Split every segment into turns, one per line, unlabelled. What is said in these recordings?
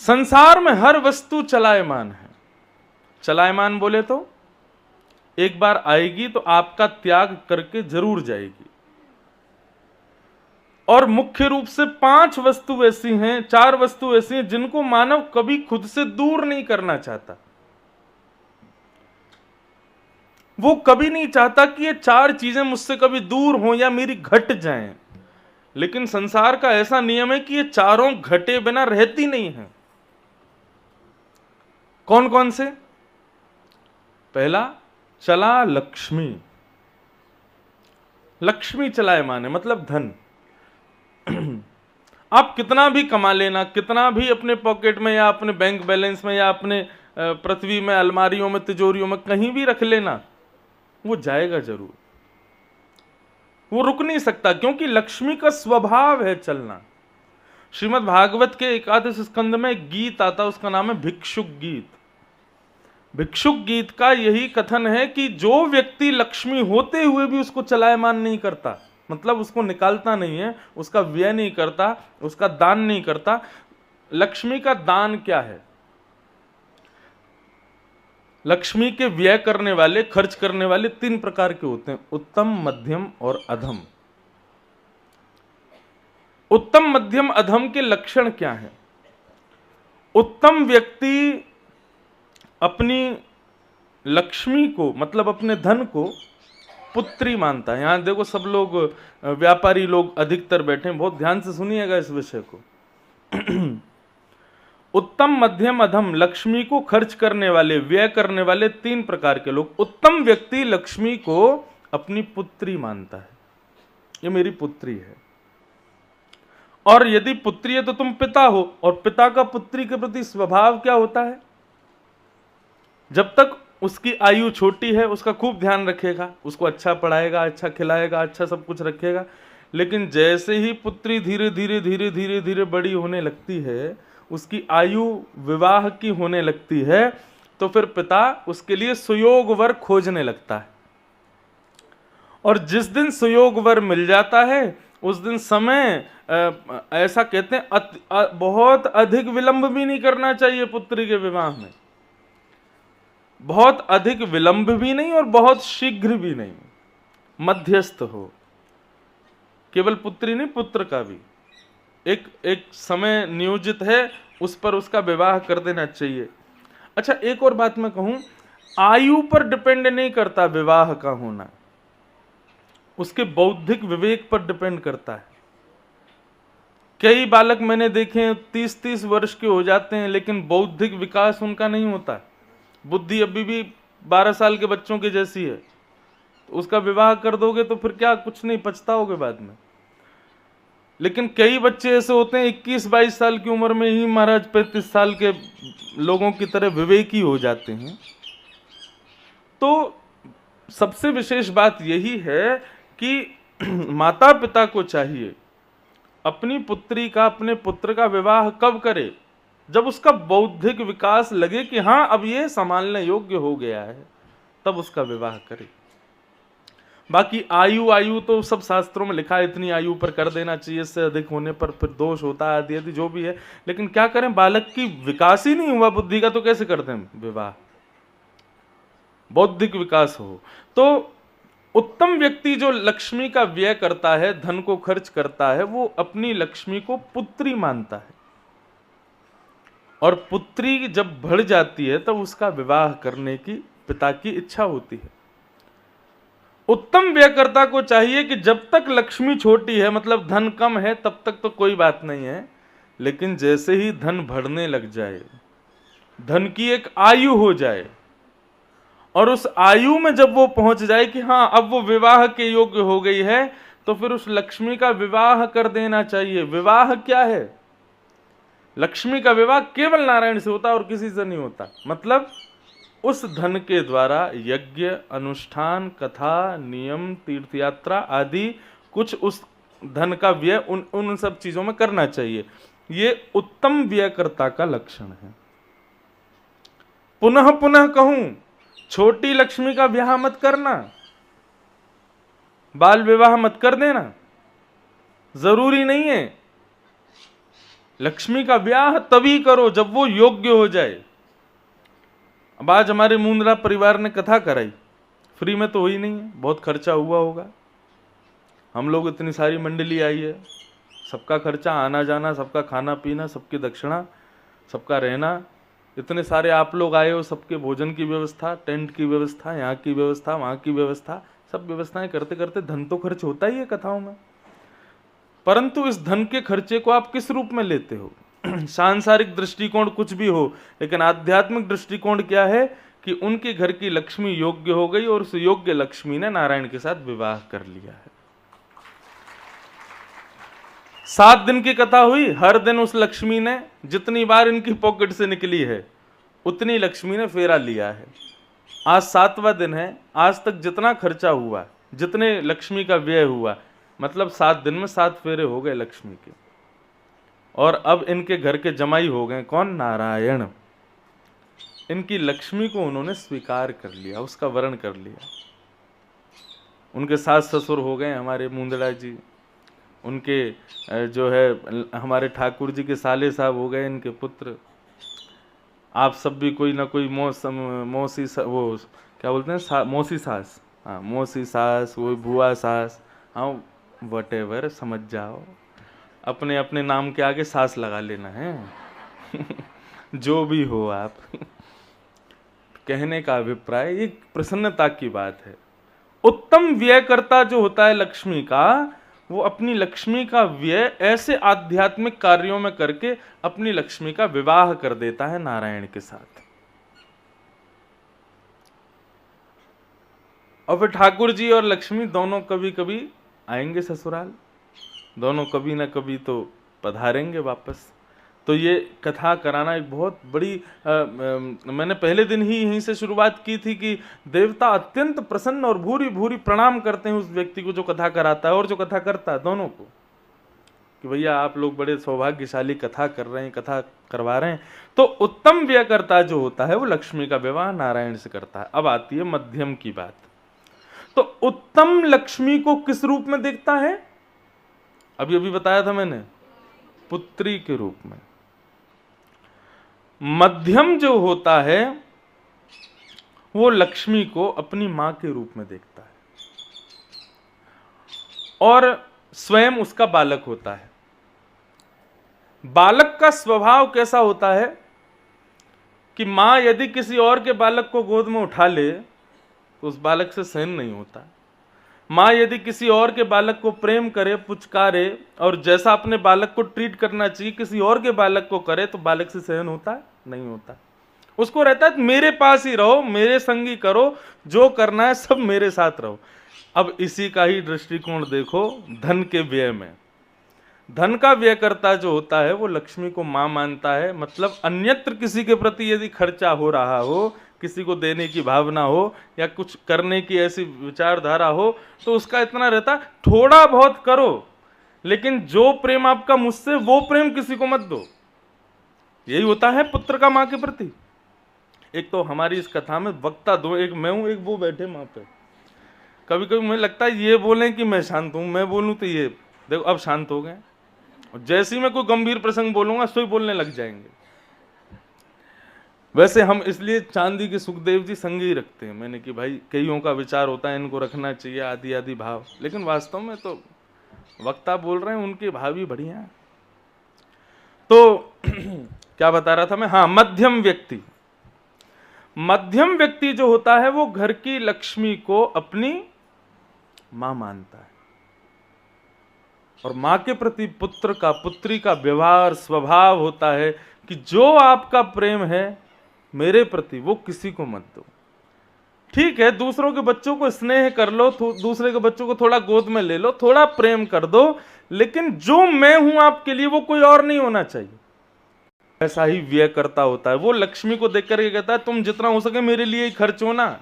संसार में हर वस्तु चलायमान है। चलायमान बोले तो एक बार आएगी तो आपका त्याग करके जरूर जाएगी। और मुख्य रूप से 5 वस्तु ऐसी हैं, 4 वस्तु ऐसी हैं जिनको मानव कभी खुद से दूर नहीं करना चाहता। वो कभी नहीं चाहता कि ये 4 चीजें मुझसे कभी दूर हों या मेरी घट जाएं। लेकिन संसार का ऐसा नियम है कि ये चारों घटे बिना रहती नहीं है। कौन कौन से? पहला, चला लक्ष्मी। लक्ष्मी चलायमान है, मतलब धन। आप कितना भी कमा लेना, कितना भी अपने पॉकेट में या अपने बैंक बैलेंस में या अपने पृथ्वी में, अलमारियों में, तिजोरियों में कहीं भी रख लेना, वो जाएगा जरूर। वो रुक नहीं सकता, क्योंकि लक्ष्मी का स्वभाव है चलना। श्रीमद् भागवत के 11 स्कंद में एक गीत आता, उसका नाम है भिक्षुक गीत। भिक्षुक गीत का यही कथन है कि जो व्यक्ति लक्ष्मी होते हुए भी उसको चलायमान नहीं करता, मतलब उसको निकालता नहीं है, उसका व्यय नहीं करता, उसका दान नहीं करता। लक्ष्मी का दान क्या है? लक्ष्मी के व्यय करने वाले, खर्च करने वाले 3 प्रकार के होते हैं, उत्तम, मध्यम और अधम। उत्तम, मध्यम, अधम के लक्षण क्या हैं? उत्तम व्यक्ति अपनी लक्ष्मी को, मतलब अपने धन को पुत्री मानता है। यहां देखो सब लोग, व्यापारी लोग अधिकतर बैठे हैं, बहुत ध्यान से सुनिएगा इस विषय को। उत्तम, मध्यम, अधम, लक्ष्मी को खर्च करने वाले, व्यय करने वाले 3 प्रकार के लोग। उत्तम व्यक्ति लक्ष्मी को अपनी पुत्री मानता है, ये मेरी पुत्री है। और यदि पुत्री है तो तुम पिता हो, और पिता का पुत्री के प्रति स्वभाव क्या होता है? जब तक उसकी आयु छोटी है उसका खूब ध्यान रखेगा, उसको अच्छा पढ़ाएगा, अच्छा खिलाएगा, अच्छा सब कुछ रखेगा। लेकिन जैसे ही पुत्री धीरे धीरे धीरे धीरे धीरे बड़ी होने लगती है, उसकी आयु विवाह की होने लगती है, तो फिर पिता उसके लिए सुयोग वर खोजने लगता है। और जिस दिन सुयोग वर मिल जाता है उस दिन समय, ऐसा कहते हैं, बहुत अधिक विलंब भी नहीं करना चाहिए पुत्री के विवाह में। बहुत अधिक विलंब भी नहीं और बहुत शीघ्र भी नहीं, मध्यस्थ हो। केवल पुत्री नहीं, पुत्र का भी एक समय नियोजित है, उस पर उसका विवाह कर देना चाहिए। अच्छा, एक और बात मैं कहूं, आयु पर डिपेंड नहीं करता विवाह का होना, उसके बौद्धिक विवेक पर डिपेंड करता है। कई बालक मैंने देखे 30-30 वर्ष के हो जाते हैं, लेकिन बौद्धिक विकास उनका नहीं होता। बुद्धि अभी भी 12 साल के बच्चों की जैसी है। तो उसका विवाह कर दोगे तो फिर क्या, कुछ नहीं, पछताओगे बाद में। लेकिन कई बच्चे ऐसे होते हैं 21-22 साल की उम्र में ही महाराज 35 साल के लोगों की तरह विवेकी हो जाते हैं। तो सबसे विशेष बात यही है कि माता पिता को चाहिए अपनी पुत्री का, अपने पुत्र का विवाह कब करे? जब उसका बौद्धिक विकास लगे कि हां अब ये संभालने योग्य हो गया है, तब उसका विवाह करे। बाकी आयु तो सब शास्त्रों में लिखा है, इतनी आयु पर कर देना चाहिए, इससे अधिक होने पर फिर दोष होता है, आदि आदि जो भी है। लेकिन क्या करें, बालक की विकास ही नहीं हुआ बुद्धि का, तो कैसे करते हैं विवाह? बौद्धिक विकास हो। तो उत्तम व्यक्ति जो लक्ष्मी का व्यय करता है, धन को खर्च करता है, वो अपनी लक्ष्मी को पुत्री मानता है। और पुत्री जब बढ़ जाती है तब उसका विवाह करने की पिता की इच्छा होती है। उत्तम व्ययकर्ता को चाहिए कि जब तक लक्ष्मी छोटी है, मतलब धन कम है, तब तक तो कोई बात नहीं है। लेकिन जैसे ही धन बढ़ने लग जाए, धन की एक आयु हो जाए, और उस आयु में जब वो पहुंच जाए कि हां अब वो विवाह के योग्य हो गई है, तो फिर उस लक्ष्मी का विवाह कर देना चाहिए। विवाह क्या है? लक्ष्मी का विवाह केवल नारायण से होता और किसी से नहीं होता। मतलब उस धन के द्वारा यज्ञ, अनुष्ठान, कथा, नियम, तीर्थयात्रा आदि कुछ उस धन का व्यय उन सब चीजों में करना चाहिए। ये उत्तम व्ययकर्ता का लक्षण है। पुनः पुनः कहूं, छोटी लक्ष्मी का ब्याह मत करना, बाल विवाह मत कर देना, जरूरी नहीं है। लक्ष्मी का ब्याह तभी करो जब वो योग्य हो जाए। अब आज हमारे मुंद्रा परिवार ने कथा कराई, फ्री में तो हुई नहीं है, बहुत खर्चा हुआ होगा। हम लोग इतनी सारी मंडली आई है, सबका खर्चा, आना जाना, सबका खाना पीना, सबकी दक्षिणा, सबका रहना, इतने सारे आप लोग आए हो, सबके भोजन की व्यवस्था, टेंट की व्यवस्था, यहाँ की व्यवस्था, वहाँ की व्यवस्था, सब व्यवस्थाएं करते करते धन तो खर्च होता ही है कथाओं में। परंतु इस धन के खर्चे को आप किस रूप में लेते हो? सांसारिक दृष्टिकोण कुछ भी हो, लेकिन आध्यात्मिक दृष्टिकोण क्या है कि उनके घर की लक्ष्मी योग्य हो गई और उस योग्य लक्ष्मी ने नारायण के साथ विवाह कर लिया है। 7 दिन की कथा हुई, हर दिन उस लक्ष्मी ने जितनी बार इनकी पॉकेट से निकली है उतनी लक्ष्मी ने फेरा लिया है। आज 7वां दिन है, आज तक जितना खर्चा हुआ, जितने लक्ष्मी का व्यय हुआ, मतलब 7 दिन में 7 फेरे हो गए लक्ष्मी के। और अब इनके घर के जमाई हो गए कौन? नारायण। इनकी लक्ष्मी को उन्होंने स्वीकार कर लिया, उसका वरण कर लिया। उनके सास ससुर हो गए हमारे मुंदड़ा जी, उनके जो है हमारे ठाकुर जी के साले साहब हो गए इनके पुत्र। आप सब भी कोई ना कोई मौसी वो क्या बोलते हैं, मौसी सास, हाँ मौसी सास, वो बुआ सास, हाँ वटेवर समझ जाओ, अपने अपने नाम के आगे सास लगा लेना है। जो भी हो आप। कहने का अभिप्राय एक प्रसन्नता की बात है। उत्तम व्ययकर्ता जो होता है लक्ष्मी का, वो अपनी लक्ष्मी का व्यय ऐसे आध्यात्मिक कार्यों में करके अपनी लक्ष्मी का विवाह कर देता है नारायण के साथ। और फिर ठाकुर जी और लक्ष्मी दोनों कभी कभी आएंगे ससुराल, दोनों कभी ना कभी तो पधारेंगे वापस। तो ये कथा कराना एक बहुत बड़ी मैंने पहले दिन ही यहीं से शुरुआत की थी कि देवता अत्यंत प्रसन्न और भूरी भूरी प्रणाम करते हैं उस व्यक्ति को जो कथा कराता है और जो कथा करता है, दोनों को, कि भैया आप लोग बड़े सौभाग्यशाली कथा कर रहे हैं, कथा करवा रहे हैं। तो उत्तम व्ययकर्ता जो होता है वो लक्ष्मी का विवाह नारायण से करता है। अब आती है मध्यम की बात। तो उत्तम लक्ष्मी को किस रूप में देखता है? अभी अभी बताया था मैंने, पुत्री के रूप में। मध्यम जो होता है वो लक्ष्मी को अपनी मां के रूप में देखता है और स्वयं उसका बालक होता है। बालक का स्वभाव कैसा होता है कि मां यदि किसी और के बालक को गोद में उठा ले तो उस बालक से सहन नहीं होता। मां यदि किसी और के बालक को प्रेम करे, पुचकारे और जैसा अपने बालक को ट्रीट करना चाहिए किसी और के बालक को करे तो बालक से सहन होता है? नहीं होता। उसको रहता है मेरे पास ही रहो, मेरे संगी करो, जो करना है सब मेरे साथ रहो। अब इसी का ही दृष्टिकोण देखो धन के व्यय में। धन का व्ययकर्ता जो होता है वो लक्ष्मी को मां मानता है। मतलब अन्यत्र किसी के प्रति यदि खर्चा हो रहा हो, किसी को देने की भावना हो या कुछ करने की ऐसी विचारधारा हो तो उसका इतना रहता है थोड़ा बहुत करो, लेकिन जो प्रेम आपका मुझसे वो प्रेम किसी को मत दो। यही होता है पुत्र का मां के प्रति। एक तो हमारी इस कथा में वक्ता दो, एक मैं हूं, एक वो बैठे मां पे। कभी कभी मुझे लगता है ये बोलें कि मैं शांत हूं, मैं बोलूं तो ये देखो अब शांत हो गए, और जैसे ही मैं कोई गंभीर प्रसंग बोलूंगा सोई बोलने लग जाएंगे। वैसे हम इसलिए चांदी के सुखदेव जी संग ही रखते हैं मैंने कि भाई कईयों का विचार होता है इनको रखना चाहिए आदि आदि भाव, लेकिन वास्तव में तो वक्ता बोल रहे हैं उनके भाव ही बढ़िया है। तो क्या बता रहा था मैं? हाँ, मध्यम व्यक्ति। मध्यम व्यक्ति जो होता है वो घर की लक्ष्मी को अपनी मां मानता है और मां के प्रति पुत्र का, पुत्री का व्यवहार स्वभाव होता है कि जो आपका प्रेम है मेरे प्रति वो किसी को मत दो। ठीक है, दूसरों के बच्चों को स्नेह कर लो, दूसरे के बच्चों को थोड़ा गोद में ले लो, थोड़ा प्रेम कर दो, लेकिन जो मैं हूं आपके लिए वो कोई और नहीं होना चाहिए। ऐसा ही व्यय करता होता है। वो लक्ष्मी को देख करके कहता है तुम जितना हो सके मेरे लिए ही खर्च हो ना,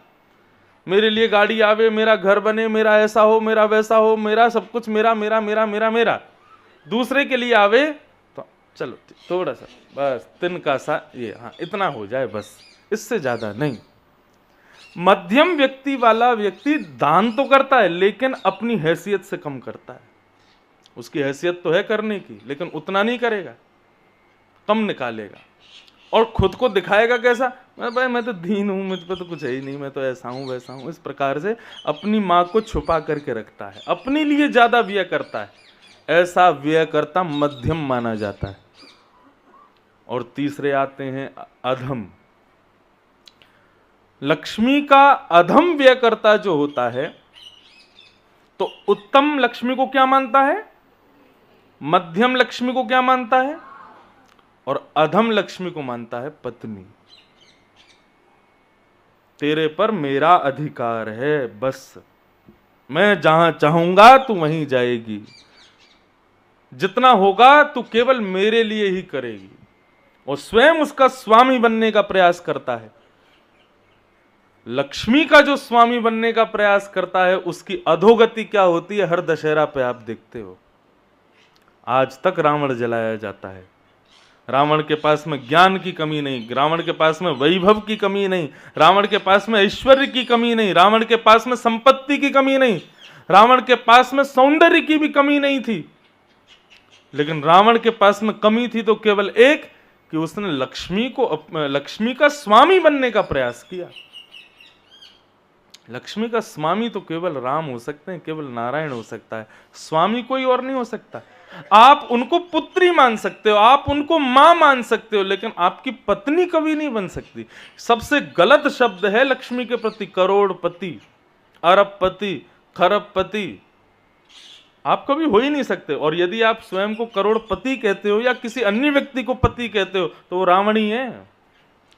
मेरे लिए गाड़ी आवे, मेरा घर बने, मेरा ऐसा हो, मेरा वैसा हो, मेरा सब कुछ मेरा मेरा मेरा मेरा मेरा। दूसरे के लिए आवे तो चलो थोड़ा सा बस तिनका सा ये, हाँ इतना हो जाए बस, इससे ज्यादा नहीं। मध्यम व्यक्ति वाला व्यक्ति दान तो करता है लेकिन अपनी हैसियत से कम करता है। उसकी हैसियत तो है करने की लेकिन उतना नहीं करेगा। कम निकालेगा और खुद को दिखाएगा कैसा, भाई मैं तो दीन हूं, मुझ पे तो कुछ है ही नहीं, मैं तो ऐसा हूं वैसा हूं। इस प्रकार से अपनी माँ को छुपा करके रखता है, अपने लिए ज्यादा व्यय करता है। ऐसा व्यय करता मध्यम माना जाता है। और तीसरे आते हैं अधम। लक्ष्मी का अधम व्यय करता जो होता है, तो उत्तम लक्ष्मी को क्या मानता है, मध्यम लक्ष्मी को क्या मानता है, और अधम लक्ष्मी को मानता है पत्नी। तेरे पर मेरा अधिकार है, बस मैं जहां चाहूंगा तू वहीं जाएगी, जितना होगा तू केवल मेरे लिए ही करेगी। और स्वयं उसका स्वामी बनने का प्रयास करता है। लक्ष्मी का जो स्वामी बनने का प्रयास करता है, उसकी अधोगति क्या होती है, हर दशहरा पे आप देखते हो। आज तक रावण जलाया जाता है। रावण के पास में ज्ञान की कमी नहीं, रावण के पास में वैभव की कमी नहीं, रावण के पास में ऐश्वर्य की कमी नहीं, रावण के पास में संपत्ति की कमी नहीं, रावण के पास में सौंदर्य की भी कमी नहीं थी। लेकिन रावण के पास में कमी थी तो केवल एक, कि उसने लक्ष्मी का स्वामी बनने का प्रयास किया। लक्ष्मी का स्वामी तो केवल राम हो सकते हैं, केवल नारायण हो सकता है, स्वामी कोई और नहीं हो सकता। आप उनको पुत्री मान सकते हो, आप उनको मां मान सकते हो, लेकिन आपकी पत्नी कभी नहीं बन सकती। सबसे गलत शब्द है लक्ष्मी के प्रति करोड़पति, अरबपति, खरबपति। आप कभी हो ही नहीं सकते। और यदि आप स्वयं को करोड़पति कहते हो या किसी अन्य व्यक्ति को पति कहते हो तो वो रावण ही है,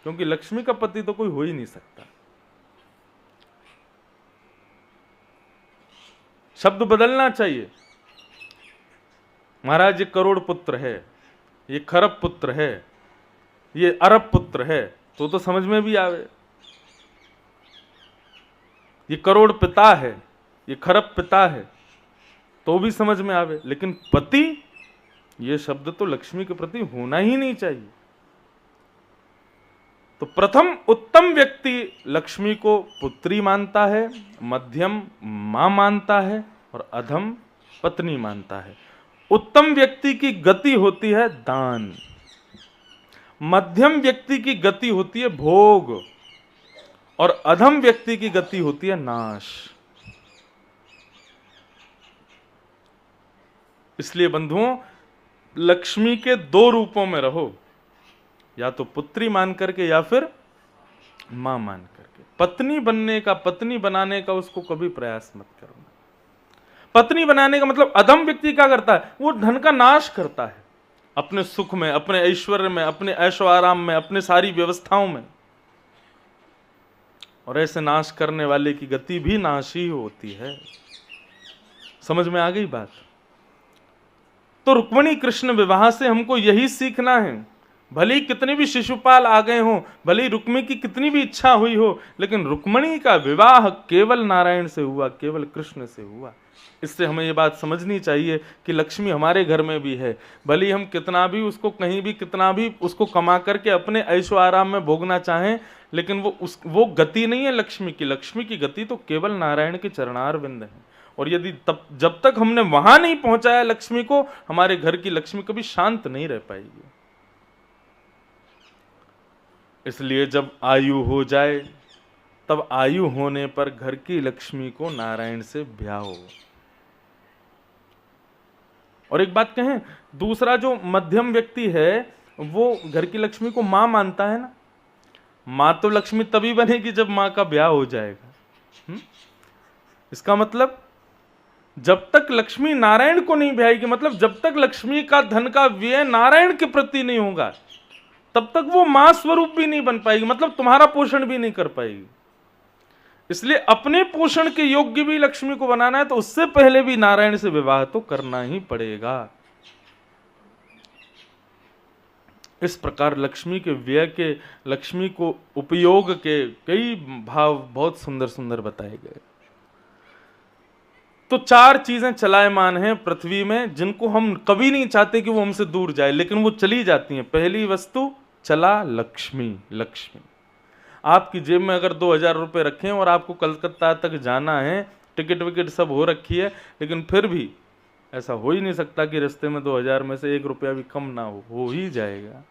क्योंकि लक्ष्मी का पति तो कोई हो ही नहीं सकता। शब्द बदलना चाहिए। महाराज ये करोड़ पुत्र है, ये खरब पुत्र है, ये अरब पुत्र है, तो समझ में भी आवे। ये करोड़ पिता है, ये खरब पिता है, तो भी समझ में आवे। लेकिन पति, ये शब्द तो लक्ष्मी के प्रति होना ही नहीं चाहिए। तो प्रथम उत्तम व्यक्ति लक्ष्मी को पुत्री मानता है, मध्यम मां मानता है और अधम पत्नी मानता है। उत्तम व्यक्ति की गति होती है दान, मध्यम व्यक्ति की गति होती है भोग, और अधम व्यक्ति की गति होती है नाश। इसलिए बंधुओं, लक्ष्मी के दो रूपों में रहो, या तो पुत्री मान करके या फिर मां मान करके। पत्नी बनने का, पत्नी बनाने का उसको कभी प्रयास मत करना। पत्नी बनाने का मतलब अधम व्यक्ति क्या करता है, वो धन का नाश करता है, अपने सुख में, अपने ऐश्वर्य में, अपने ऐशो आराम में, अपने सारी व्यवस्थाओं में। और ऐसे नाश करने वाले की गति भी नाश ही होती है। समझ में आ गई बात? तो रुक्मिणी कृष्ण विवाह से हमको यही सीखना है। भले ही कितने भी शिशुपाल आ गए हों, भले ही रुक्मिणी की कितनी भी इच्छा हुई हो, लेकिन रुक्मिणी का विवाह केवल नारायण से हुआ, केवल कृष्ण से हुआ। इससे हमें ये बात समझनी चाहिए कि लक्ष्मी हमारे घर में भी है। भले ही हम कितना भी उसको, कहीं भी कितना भी उसको कमा करके अपने ऐशो आराम में भोगना चाहें, लेकिन वो गति नहीं है लक्ष्मी की। लक्ष्मी की गति तो केवल नारायण के चरणार बिंद है। और यदि जब तक हमने वहां नहीं पहुंचाया लक्ष्मी को, हमारे घर की लक्ष्मी कभी शांत नहीं रह पाएगी। इसलिए जब आयु हो जाए, तब आयु होने पर घर की लक्ष्मी को नारायण से ब्याहो। और एक बात कहें, दूसरा जो मध्यम व्यक्ति है वो घर की लक्ष्मी को मां मानता है ना। मां तो लक्ष्मी तभी बनेगी जब मां का ब्याह हो जाएगा। इसका मतलब जब तक लक्ष्मी नारायण को नहीं ब्याहेगी, मतलब जब तक लक्ष्मी का धन का व्यय नारायण के प्रति नहीं होगा, तब तक वो मां स्वरूप भी नहीं बन पाएगी, मतलब तुम्हारा पोषण भी नहीं कर पाएगी। इसलिए अपने पोषण के योग्य भी लक्ष्मी को बनाना है, तो उससे पहले भी नारायण से विवाह तो करना ही पड़ेगा। इस प्रकार लक्ष्मी के व्यय के, लक्ष्मी को उपयोग के कई भाव बहुत सुंदर सुंदर बताए गए। तो चार चीजें चलायमान हैं पृथ्वी में, जिनको हम कभी नहीं चाहते कि वो हमसे दूर जाए, लेकिन वो चली जाती हैं। पहली वस्तु चला लक्ष्मी। लक्ष्मी आपकी जेब में अगर 2000 रुपये रखें और आपको कलकत्ता तक जाना है, टिकट विकेट सब हो रखी है, लेकिन फिर भी ऐसा हो ही नहीं सकता कि रास्ते में 2000 में से 1 रुपया भी कम ना हो ही जाएगा।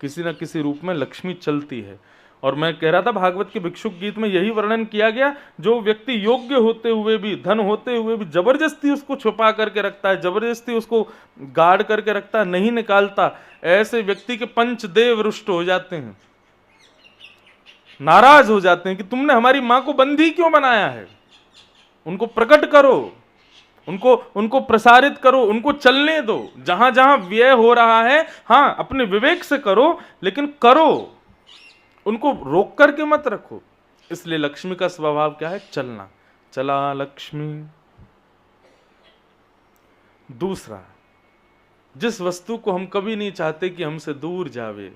किसी न किसी रूप में लक्ष्मी चलती है। और मैं कह रहा था भागवत के भिक्षुक गीत में यही वर्णन किया गया, जो व्यक्ति योग्य होते हुए भी, धन होते हुए भी जबरदस्ती उसको छुपा करके रखता है, जबरदस्ती उसको गाड़ करके रखता है, नहीं निकालता, ऐसे व्यक्ति के पंचदेव रुष्ट हो जाते हैं, नाराज हो जाते हैं कि तुमने हमारी मां को बंदी क्यों बनाया है। उनको प्रकट करो, उनको प्रसारित करो, उनको चलने दो, जहां जहां व्यय हो रहा है हां अपने विवेक से करो, लेकिन करो, उनको रोक करके मत रखो। इसलिए लक्ष्मी का स्वभाव क्या है? चलना। चला लक्ष्मी। दूसरा, जिस वस्तु को हम कभी नहीं चाहते कि हमसे दूर जावे,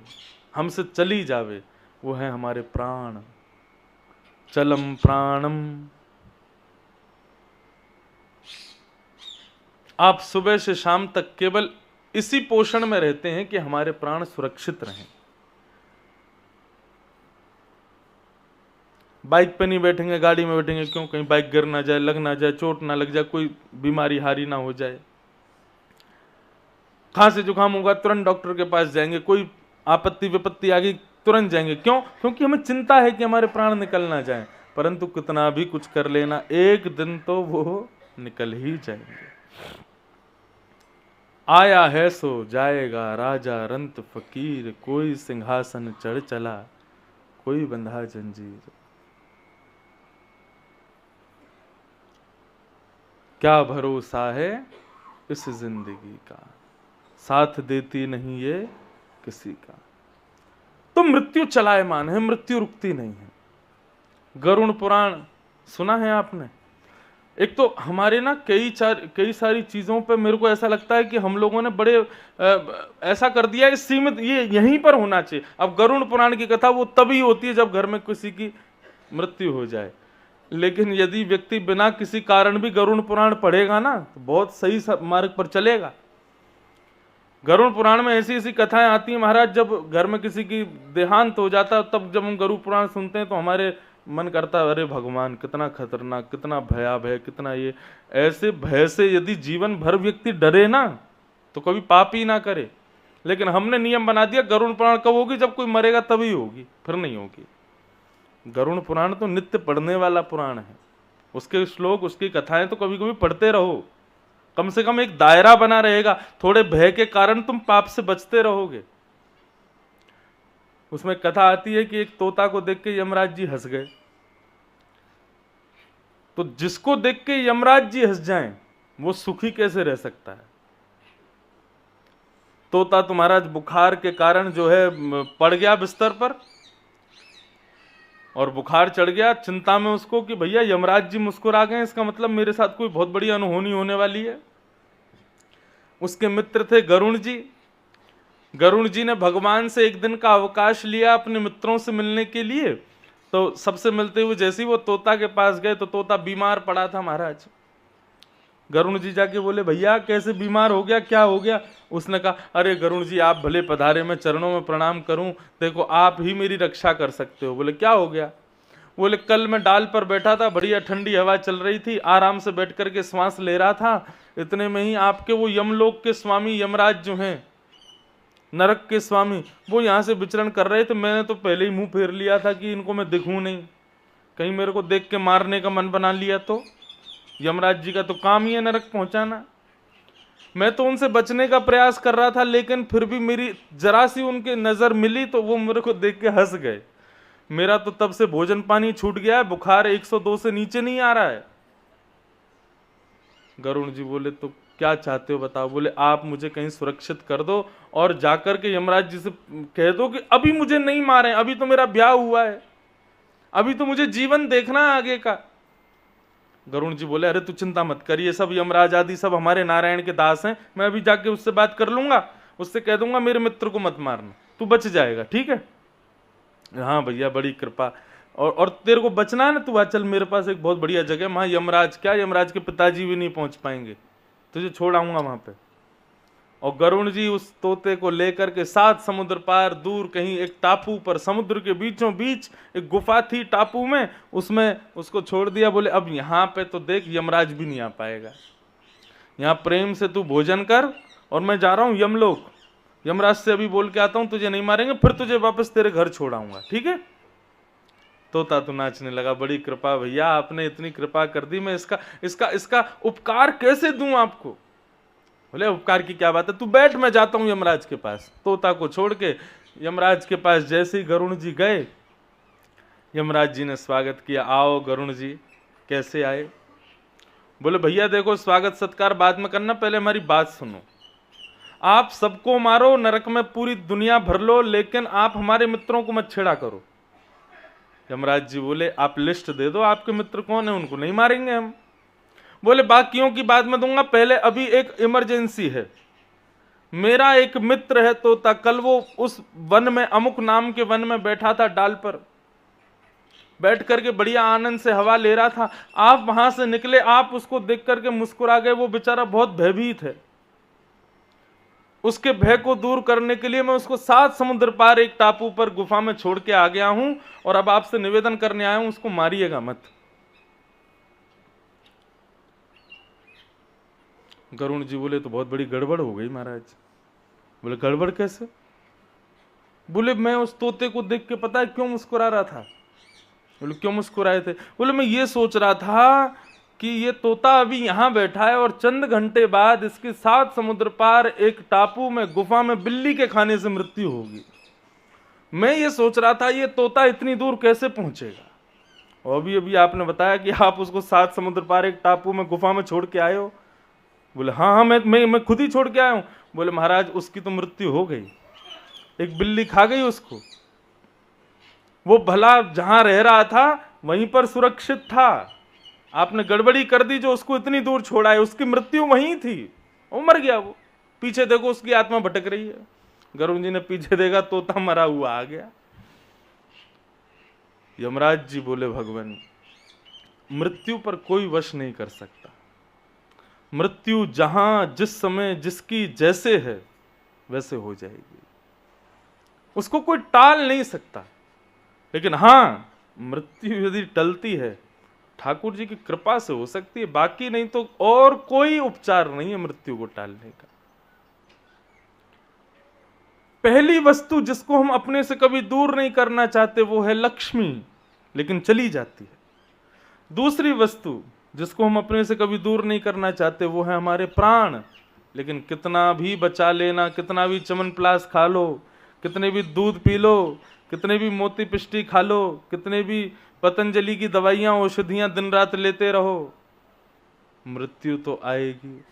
हमसे चली जावे, वो है हमारे प्राण। चलम प्राणम। आप सुबह से शाम तक केवल इसी पोषण में रहते हैं कि हमारे प्राण सुरक्षित रहें। बाइक पे नहीं बैठेंगे, गाड़ी में बैठेंगे, क्यों? कहीं बाइक गिर ना जाए, लग ना जाए, चोट ना लग जाए, कोई बीमारी हारी ना हो जाए। खांसी जुकाम होगा तुरंत डॉक्टर के पास जाएंगे, कोई आपत्ति विपत्ति आ गई तुरंत जाएंगे, क्यों? क्योंकि हमें चिंता है कि हमारे प्राण निकल ना जाए। परंतु कितना भी कुछ कर लेना, एक दिन तो वो निकल ही जाएंगे। आया है सो जाएगा राजा रंत फकीर, कोई सिंहासन चढ़ चला, कोई बंधा जंजीर। क्या भरोसा है इस जिंदगी का, साथ देती नहीं ये किसी का। तो मृत्यु चलायमान है, मृत्यु रुकती नहीं है। गरुड़ पुराण सुना है आपने? एक तो हमारे ना कई सारी चीजों पे मेरे को ऐसा लगता है कि हम लोगों ने बड़े ऐसा कर दिया है, सीमित, ये यहीं पर होना चाहिए। अब गरुड़ पुराण की कथा वो तभी होती है जब घर में किसी की मृत्यु हो जाए। लेकिन यदि व्यक्ति बिना किसी कारण भी गरुड़ पुराण पढ़ेगा ना, तो बहुत सही मार्ग पर चलेगा। गरुड़ पुराण में ऐसी ऐसी कथाएं आती हैं महाराज, जब घर में किसी की देहांत हो जाता है, तब जब हम गरुड़ पुराण सुनते हैं तो हमारे मन करता है, अरे भगवान कितना खतरनाक, कितना भयाभय, कितना ये। ऐसे भय से यदि जीवन भर व्यक्ति डरे ना, तो कभी पाप ही ना करे। लेकिन हमने नियम बना दिया गरुड़ पुराण कब होगी? जब कोई मरेगा तभी होगी, फिर नहीं होगी। गरुड़ पुराण तो नित्य पढ़ने वाला पुराण है, उसके श्लोक, उसकी कथाएं तो कभी कभी पढ़ते रहो, कम से कम एक दायरा बना रहेगा। थोड़े भय के कारण तुम पाप से बचते रहोगे। उसमें कथा आती है कि एक तोता को देख के यमराज जी हंस गए। तो जिसको देख के यमराज जी हंस जाएं, वो सुखी कैसे रह सकता है? तोता तुम्हारा बुखार के कारण जो है पड़ गया बिस्तर पर, और बुखार चढ़ गया, चिंता में उसको कि भैया यमराज जी मुस्कुरा गए, इसका मतलब मेरे साथ कोई बहुत बड़ी अनहोनी होने वाली है। उसके मित्र थे गरुड़ जी। गरुड़ जी ने भगवान से एक दिन का अवकाश लिया अपने मित्रों से मिलने के लिए। तो सबसे मिलते हुए जैसे ही वो तोता के पास गए तो तोता बीमार पड़ा था महाराज। गरुड़ जी जाके बोले, भैया कैसे बीमार हो गया, क्या हो गया? उसने कहा, अरे गरुड़ जी आप भले पधारे, मैं चरणों में प्रणाम करूं, देखो आप ही मेरी रक्षा कर सकते हो। बोले क्या हो गया? बोले कल मैं डाल पर बैठा था, बढ़िया ठंडी हवा चल रही थी, आराम से बैठ करके श्वास ले रहा था, इतने में ही आपके वो यमलोक के स्वामी यमराज जो हैं, नरक के स्वामी, वो यहाँ से विचरण कर रहे थे। मैंने तो पहले ही मुंह फेर लिया था कि इनको मैं दिखूं नहीं, कहीं मेरे को देख के मारने का मन बना लिया तो। यमराज जी का तो काम ही है नरक पहुंचाना। मैं तो उनसे बचने का प्रयास कर रहा था, लेकिन फिर भी मेरी जरा सी उनके नजर मिली तो वो मेरे को देख के हंस गए। मेरा तो तब से भोजन पानी छूट गया है, बुखार 102 से नीचे नहीं आ रहा है। गरुड़ जी बोले, तो क्या चाहते हो बताओ? बोले आप मुझे कहीं सुरक्षित कर दो और जाकर के यमराज जी से कह दो कि अभी मुझे नहीं मारे, अभी तो मेरा ब्याह हुआ है, अभी तो मुझे जीवन देखना है आगे का। गरुड़ जी बोले, अरे तू चिंता मत कर, ये सब यमराज आदि सब हमारे नारायण के दास हैं, मैं अभी जाके उससे बात कर लूंगा, उससे कह दूंगा मेरे मित्र को मत मारना, तू बच जाएगा, ठीक है? हाँ भैया बड़ी कृपा, और तेरे को बचना है ना, तू आ चल मेरे पास एक बहुत बढ़िया जगह, वहां यमराज क्या, यमराज के पिताजी भी नहीं पहुंच पाएंगे, तुझे छोड़ आऊंगा वहां पे। और गरुड़ जी उस तोते को लेकर के 7 समुद्र पार दूर कहीं एक टापू पर, समुद्र के बीचों बीच एक गुफा थी टापू में, उसमें उसको छोड़ दिया। बोले अब यहाँ पे तो देख यमराज भी नहीं आ पाएगा, यहाँ प्रेम से तू भोजन कर और मैं जा रहा हूँ यमलोक। यमराज से अभी बोल के आता हूं, तुझे नहीं मारेंगे, फिर तुझे वापस तेरे घर छोड़ाऊंगा, ठीक है। तोता तो नाचने लगा, बड़ी कृपा भैया, आपने इतनी कृपा कर दी, मैं इसका इसका इसका उपकार कैसे दूं आपको। बोले उपकार की क्या बात है, तू बैठ, मैं जाता हूं यमराज के पास। तोता को छोड़ के यमराज के पास जैसे ही गरुण जी गए, यमराज जी ने स्वागत किया, आओ गरुण जी, कैसे आए। बोले भैया देखो, स्वागत सत्कार बाद में करना, पहले हमारी बात सुनो। आप सबको मारो, नरक में पूरी दुनिया भर लो, लेकिन आप हमारे मित्रों को मत छेड़ा करो। यमराज जी बोले आप लिस्ट दे दो, आपके मित्र कौन है, उनको नहीं मारेंगे हम। बोले बाकियों की बात में दूंगा, पहले अभी एक इमरजेंसी है। मेरा एक मित्र है तोता, कल वो उस वन में, अमुक नाम के वन में बैठा था, डाल पर बैठ करके बढ़िया आनंद से हवा ले रहा था। आप वहां से निकले, आप उसको देख करके मुस्कुरा गए। वो बेचारा बहुत भयभीत है। उसके भय को दूर करने के लिए मैं उसको 7 समुद्र पार एक टापू पर गुफा में छोड़ के आ गया हूं, और अब आपसे निवेदन करने आया हूं, उसको मारिएगा मत। गरुण जी बोले तो बहुत बड़ी गड़बड़ हो गई महाराज। बोले गड़बड़ कैसे। बोले मैं उस तोते को देख के पता है क्यों मुस्कुरा रहा था। बोले क्यों मुस्कुराए थे। बोले मैं ये सोच रहा था कि ये तोता अभी यहां बैठा है और चंद घंटे बाद इसके 7 समुद्र पार एक टापू में गुफा में बिल्ली के खाने से मृत्यु होगी। मैं ये सोच रहा था ये तोता इतनी दूर कैसे पहुंचेगा। और अभी अभी आपने बताया कि आप उसको 7 समुद्र पार एक टापू में गुफा में छोड़ के आए हो। बोले हाँ हाँ, मैं खुद ही छोड़ के आया हूं। बोले महाराज उसकी तो मृत्यु हो गई, एक बिल्ली खा गई उसको। वो भला जहां रह रहा था वहीं पर सुरक्षित था, आपने गड़बड़ी कर दी जो उसको इतनी दूर छोड़ा है। उसकी मृत्यु वहीं थी, वो मर गया। वो पीछे देखो उसकी आत्मा भटक रही है। गरुण जी ने पीछे देखा, तोता मरा हुआ आ गया। यमराज जी बोले भगवान, मृत्यु पर कोई वश नहीं कर सकता। मृत्यु जहां जिस समय जिसकी जैसे है वैसे हो जाएगी, उसको कोई टाल नहीं सकता। लेकिन हां, मृत्यु यदि टलती है ठाकुर जी की कृपा से हो सकती है, बाकी नहीं तो और कोई उपचार नहीं है मृत्यु को टालने का। पहली वस्तु जिसको हम अपने से कभी दूर नहीं करना चाहते वो है लक्ष्मी, लेकिन चली जाती है। दूसरी वस्तु जिसको हम अपने से कभी दूर नहीं करना चाहते वो है हमारे प्राण, लेकिन कितना भी बचा लेना, कितना भी च्यवनप्राश खा लो, कितने भी दूध पी लो, कितने भी मोती पिष्टी खा लो, कितने भी पतंजलि की दवाइयां औषधियां दिन रात लेते रहो, मृत्यु तो आएगी।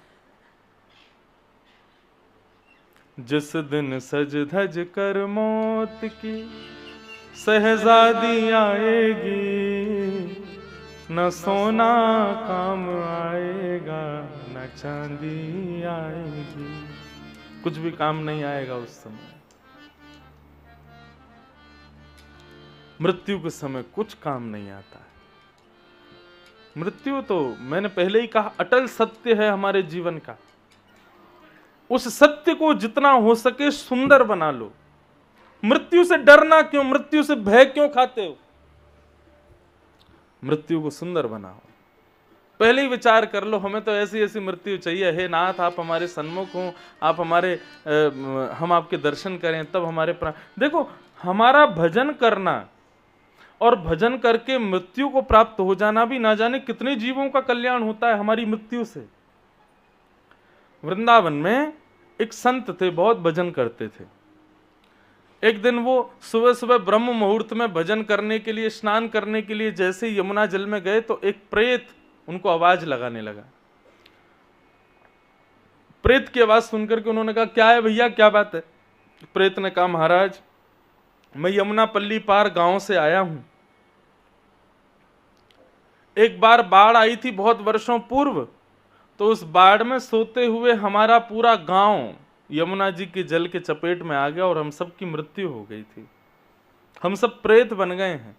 जिस दिन सज धज कर मौत की सहजादी आएगी, न सोना काम आएगा न चांदी आएगी, कुछ भी काम नहीं आएगा उस समय। मृत्यु के समय कुछ काम नहीं आता है। मृत्यु तो मैंने पहले ही कहा अटल सत्य है हमारे जीवन का। उस सत्य को जितना हो सके सुंदर बना लो। मृत्यु से डरना क्यों, मृत्यु से भय क्यों खाते हो। मृत्यु को सुंदर बनाओ। पहले ही विचार कर लो, हमें तो ऐसी ऐसी मृत्यु चाहिए। हे नाथ, आप हमारे सन्मुख हो, आप हमारे हम आपके दर्शन करें, तब हमारे प्राण। देखो, हमारा भजन करना और भजन करके मृत्यु को प्राप्त हो जाना भी ना जाने कितने जीवों का कल्याण होता है हमारी मृत्यु से। वृंदावन में एक संत थे, बहुत भजन करते थे। एक दिन वो सुबह सुबह ब्रह्म मुहूर्त में भजन करने के लिए, स्नान करने के लिए जैसे ही यमुना जल में गए तो एक प्रेत उनको आवाज लगाने लगा। प्रेत की आवाज सुनकर के उन्होंने कहा क्या है भैया, क्या बात है। प्रेत ने कहा महाराज, मैं यमुना पल्ली पार गांव से आया हूं। एक बार बाढ़ आई थी बहुत वर्षों पूर्व, तो उस बाढ़ में सोते हुए हमारा पूरा गांव यमुना जी के जल के चपेट में आ गया और हम सब की मृत्यु हो गई थी। हम सब प्रेत बन गए हैं।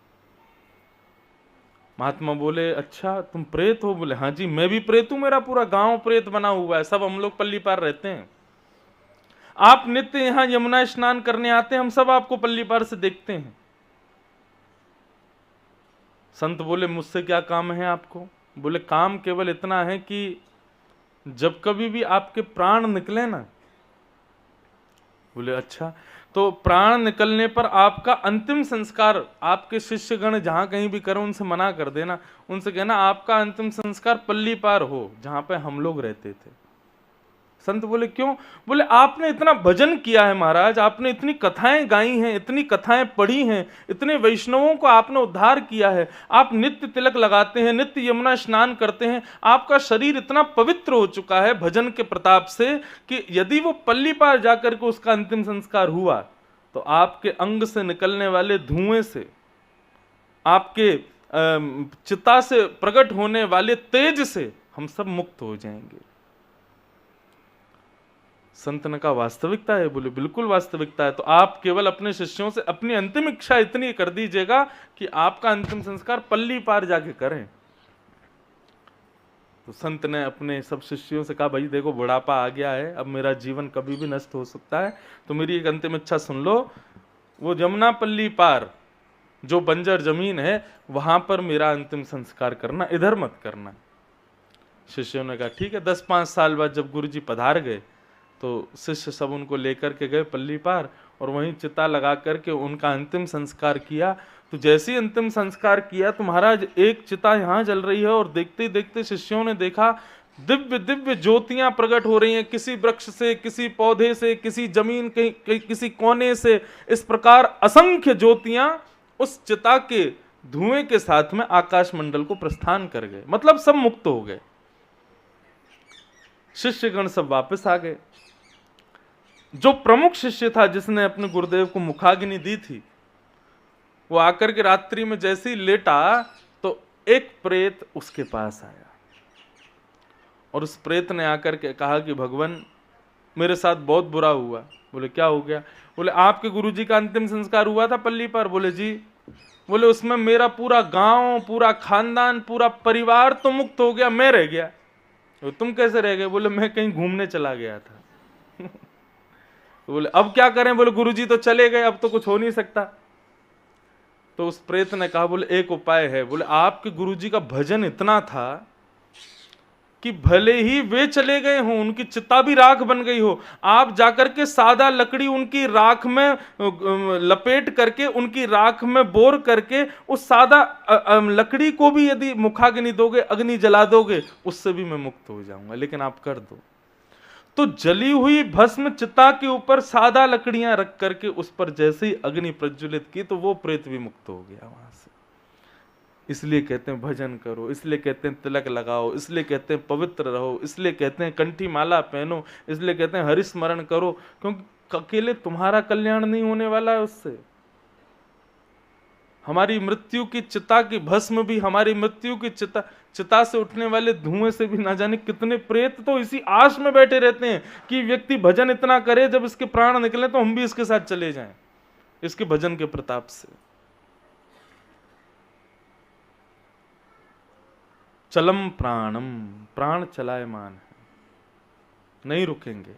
महात्मा बोले अच्छा तुम प्रेत हो। बोले हाँ जी, मैं भी प्रेत हूं, मेरा पूरा गांव प्रेत बना हुआ है, सब हम लोग पल्ली पार रहते हैं। आप नित्य यहां यमुना स्नान करने आते हैं, हम सब आपको पल्ली पार से देखते हैं। संत बोले मुझसे क्या काम है आपको। बोले काम केवल इतना है कि जब कभी भी आपके प्राण निकले ना, बोले अच्छा, तो प्राण निकलने पर आपका अंतिम संस्कार आपके शिष्यगण जहां कहीं भी करें उनसे मना कर देना, उनसे कहना आपका अंतिम संस्कार पल्ली पार हो जहां पे हम लोग रहते थे। संत बोले क्यों? बोले आपने इतना भजन किया है महाराज, आपने इतनी कथाएं गाई हैं, इतनी कथाएं पढ़ी हैं, इतने वैष्णवों को आपने उद्धार किया है, आप नित्य तिलक लगाते हैं, नित्य यमुना स्नान करते हैं, आपका शरीर इतना पवित्र हो चुका है भजन के प्रताप से कि यदि वो पल्ली पार जाकर के उसका अंतिम संस्कार हुआ तो आपके अंग से निकलने वाले धुएं से, आपके चिता से प्रकट होने वाले तेज से हम सब मुक्त हो जाएंगे। संत ने कहा वास्तविकता है? बोले बिल्कुल वास्तविकता है। तो आप केवल अपने शिष्यों से अपनी अंतिम इच्छा इतनी कर दीजिएगा कि आपका अंतिम संस्कार पल्ली पार जाके करें। तो संत ने अपने सब शिष्यों से कहा भाई देखो बुढ़ापा आ गया है, अब मेरा जीवन कभी भी नष्ट हो सकता है, तो मेरी एक अंतिम इच्छा सुन लो, वो जमुना पल्ली पार जो बंजर जमीन है वहां पर मेरा अंतिम संस्कार करना, इधर मत करना। शिष्यों ने कहा ठीक है। 10-5 साल बाद जब गुरुजी पधार गए तो शिष्य सब उनको लेकर के गए पल्ली पार और वहीं चिता लगा करके उनका अंतिम संस्कार किया। तो जैसे ही अंतिम संस्कार किया तो महाराज एक चिता यहाँ जल रही है और देखते ही देखते शिष्यों ने देखा दिव्य दिव्य ज्योतियां प्रकट हो रही हैं, किसी वृक्ष से, किसी पौधे से, किसी जमीन के किसी कोने से, इस प्रकार असंख्य ज्योतियां उस चिता के धुएं के साथ में आकाश मंडल को प्रस्थान कर गए, मतलब सब मुक्त हो गए। शिष्यगण सब वापस आ गए। जो प्रमुख शिष्य था जिसने अपने गुरुदेव को मुखाग्नि दी थी, वो आकर के रात्रि में जैसे ही लेटा तो एक प्रेत उसके पास आया और उस प्रेत ने आकर के कहा कि भगवान मेरे साथ बहुत बुरा हुआ। बोले क्या हो गया? बोले आपके गुरुजी का अंतिम संस्कार हुआ था पल्ली पर। बोले जी। बोले उसमें मेरा पूरा गांव, पूरा खानदान, पूरा परिवार तो मुक्त हो गया, मैं रह गया। तुम कैसे रह गए? बोले मैं कहीं घूमने चला गया था। तो बोले अब क्या करें? बोले गुरुजी तो चले गए, अब तो कुछ हो नहीं सकता। तो उस प्रेत ने कहा बोले एक उपाय है। बोले आपके गुरुजी का भजन इतना था कि भले ही वे चले गए हों, उनकी चिता भी राख बन गई हो, आप जाकर के सादा लकड़ी उनकी राख में लपेट करके, उनकी राख में बोर करके उस सादा लकड़ी को भी यदि मुखाग्नि दोगे, अग्नि जला दोगे, उससे भी मैं मुक्त हो जाऊंगा, लेकिन आप कर दो। तो जली हुई भस्म चिता के ऊपर सादा लकड़ियां रख करके उस पर जैसे ही अग्नि प्रज्वलित की तो वो प्रेत भी मुक्त हो गया वहां से। इसलिए कहते हैं भजन करो, इसलिए कहते हैं तिलक लगाओ, इसलिए कहते हैं पवित्र रहो, इसलिए कहते हैं कंठी माला पहनो, इसलिए कहते हैं हरि स्मरण करो, क्योंकि अकेले तुम्हारा कल्याण नहीं होने वाला है उससे। हमारी मृत्यु की चिता की भस्म भी, हमारी मृत्यु की चिता से उठने वाले धुएं से भी ना जाने कितने प्रेत तो इसी आश में बैठे रहते हैं कि व्यक्ति भजन इतना करे, जब इसके प्राण निकले तो हम भी इसके साथ चले जाएं, इसके भजन के प्रताप से। चलम प्राणम, प्राण चलायमान है, नहीं रुकेंगे।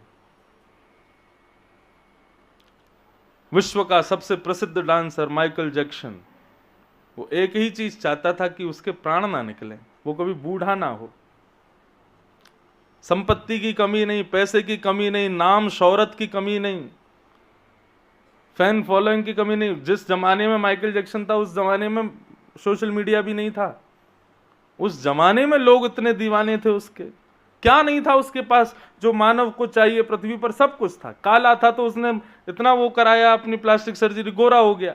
विश्व का सबसे प्रसिद्ध डांसर माइकल जैक्सन, वो एक ही चीज चाहता था कि उसके प्राण ना निकले, वो कभी बूढ़ा ना हो। संपत्ति की कमी नहीं, पैसे की कमी नहीं, नाम शौहरत की कमी नहीं, फैन फॉलोइंग की कमी नहीं। जिस जमाने में माइकल जैक्सन था उस जमाने में सोशल मीडिया भी नहीं था। उस जमाने में लोग इतने दीवाने थे उसके, क्या नहीं था उसके पास जो मानव को चाहिए पृथ्वी पर? सब कुछ था। काला था तो उसने इतना वो कराया, अपनी प्लास्टिक सर्जरी, गोरा हो गया।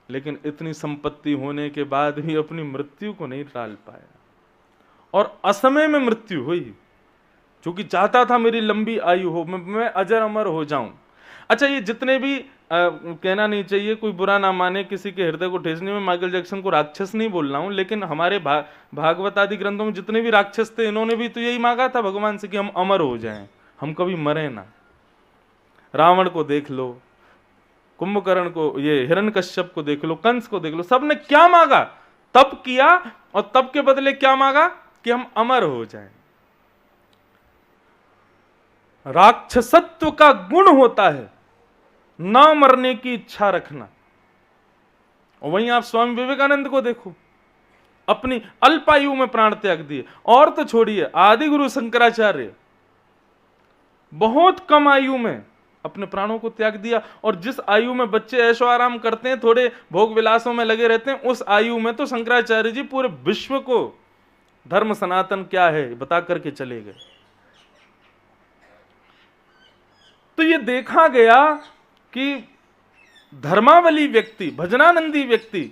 लेकिन इतनी संपत्ति होने के बाद भी अपनी मृत्यु को नहीं टाल पाया और असमय में मृत्यु हुई, क्योंकि चाहता था मेरी लंबी आयु हो, मैं अजर अमर हो जाऊं। अच्छा, ये जितने भी कहना नहीं चाहिए, कोई बुरा ना माने, किसी के हृदय को ठेसने में माइकल जैक्सन को राक्षस नहीं बोल रहा हूं, लेकिन हमारे भागवत आदि ग्रंथों में जितने भी राक्षस थे, इन्होंने भी तो यही मांगा था भगवान से कि हम अमर हो जाएं, हम कभी मरे ना। रावण को देख लो, कुंभकर्ण को, ये हिरण्यकश्यप को देख लो, कंस को देख लो, सबने क्या मांगा? तप किया और तप के बदले क्या मांगा? कि हम अमर हो जाएं। राक्षसत्व का गुण होता है ना मरने की इच्छा रखना। और वहीं आप स्वामी विवेकानंद को देखो, अपनी अल्पायु में प्राण त्याग दिए। और तो छोड़िए, आदि गुरु शंकराचार्य बहुत कम आयु में अपने प्राणों को त्याग दिया। और जिस आयु में बच्चे ऐशो आराम करते हैं, थोड़े भोग विलासों में लगे रहते हैं, उस आयु में तो शंकराचार्य जी पूरे विश्व को धर्म सनातन क्या है बता करके चले गए। तो ये देखा गया कि धर्मावली व्यक्ति, भजनानंदी व्यक्ति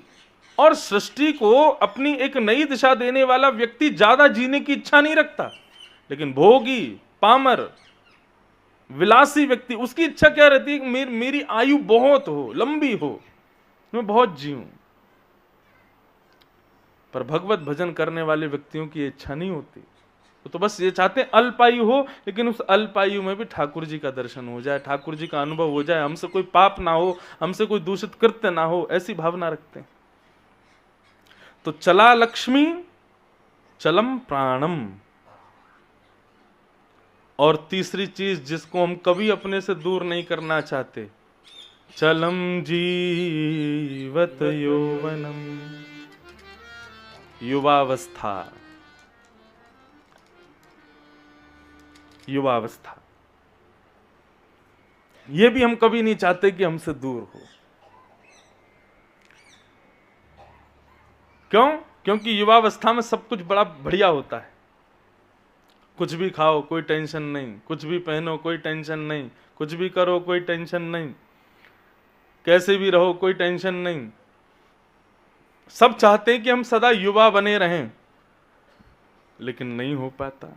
और सृष्टि को अपनी एक नई दिशा देने वाला व्यक्ति ज्यादा जीने की इच्छा नहीं रखता, लेकिन भोगी, पामर, विलासी व्यक्ति, उसकी इच्छा क्या रहती है कि मेरी आयु बहुत हो, लंबी हो, मैं बहुत जीऊं। पर भगवत भजन करने वाले व्यक्तियों की इच्छा नहीं होती, तो बस ये चाहते हैं अल्पायु हो, लेकिन उस अल्पायु में भी ठाकुर जी का दर्शन हो जाए, ठाकुर जी का अनुभव हो जाए, हमसे कोई पाप ना हो, हमसे कोई दूषित कृत्य ना हो, ऐसी भावना रखते हैं। तो चला लक्ष्मी चलम प्राणम। और तीसरी चीज जिसको हम कभी अपने से दूर नहीं करना चाहते, चलम जीवत यौवनम, युवावस्था। युवावस्था ये भी हम कभी नहीं चाहते कि हमसे दूर हो। क्यों? क्योंकि युवावस्था में सब कुछ बड़ा बढ़िया होता है। कुछ भी खाओ कोई टेंशन नहीं, कुछ भी पहनो कोई टेंशन नहीं, कुछ भी करो कोई टेंशन नहीं, कैसे भी रहो कोई टेंशन नहीं। सब चाहते हैं कि हम सदा युवा बने रहें, लेकिन नहीं हो पाता।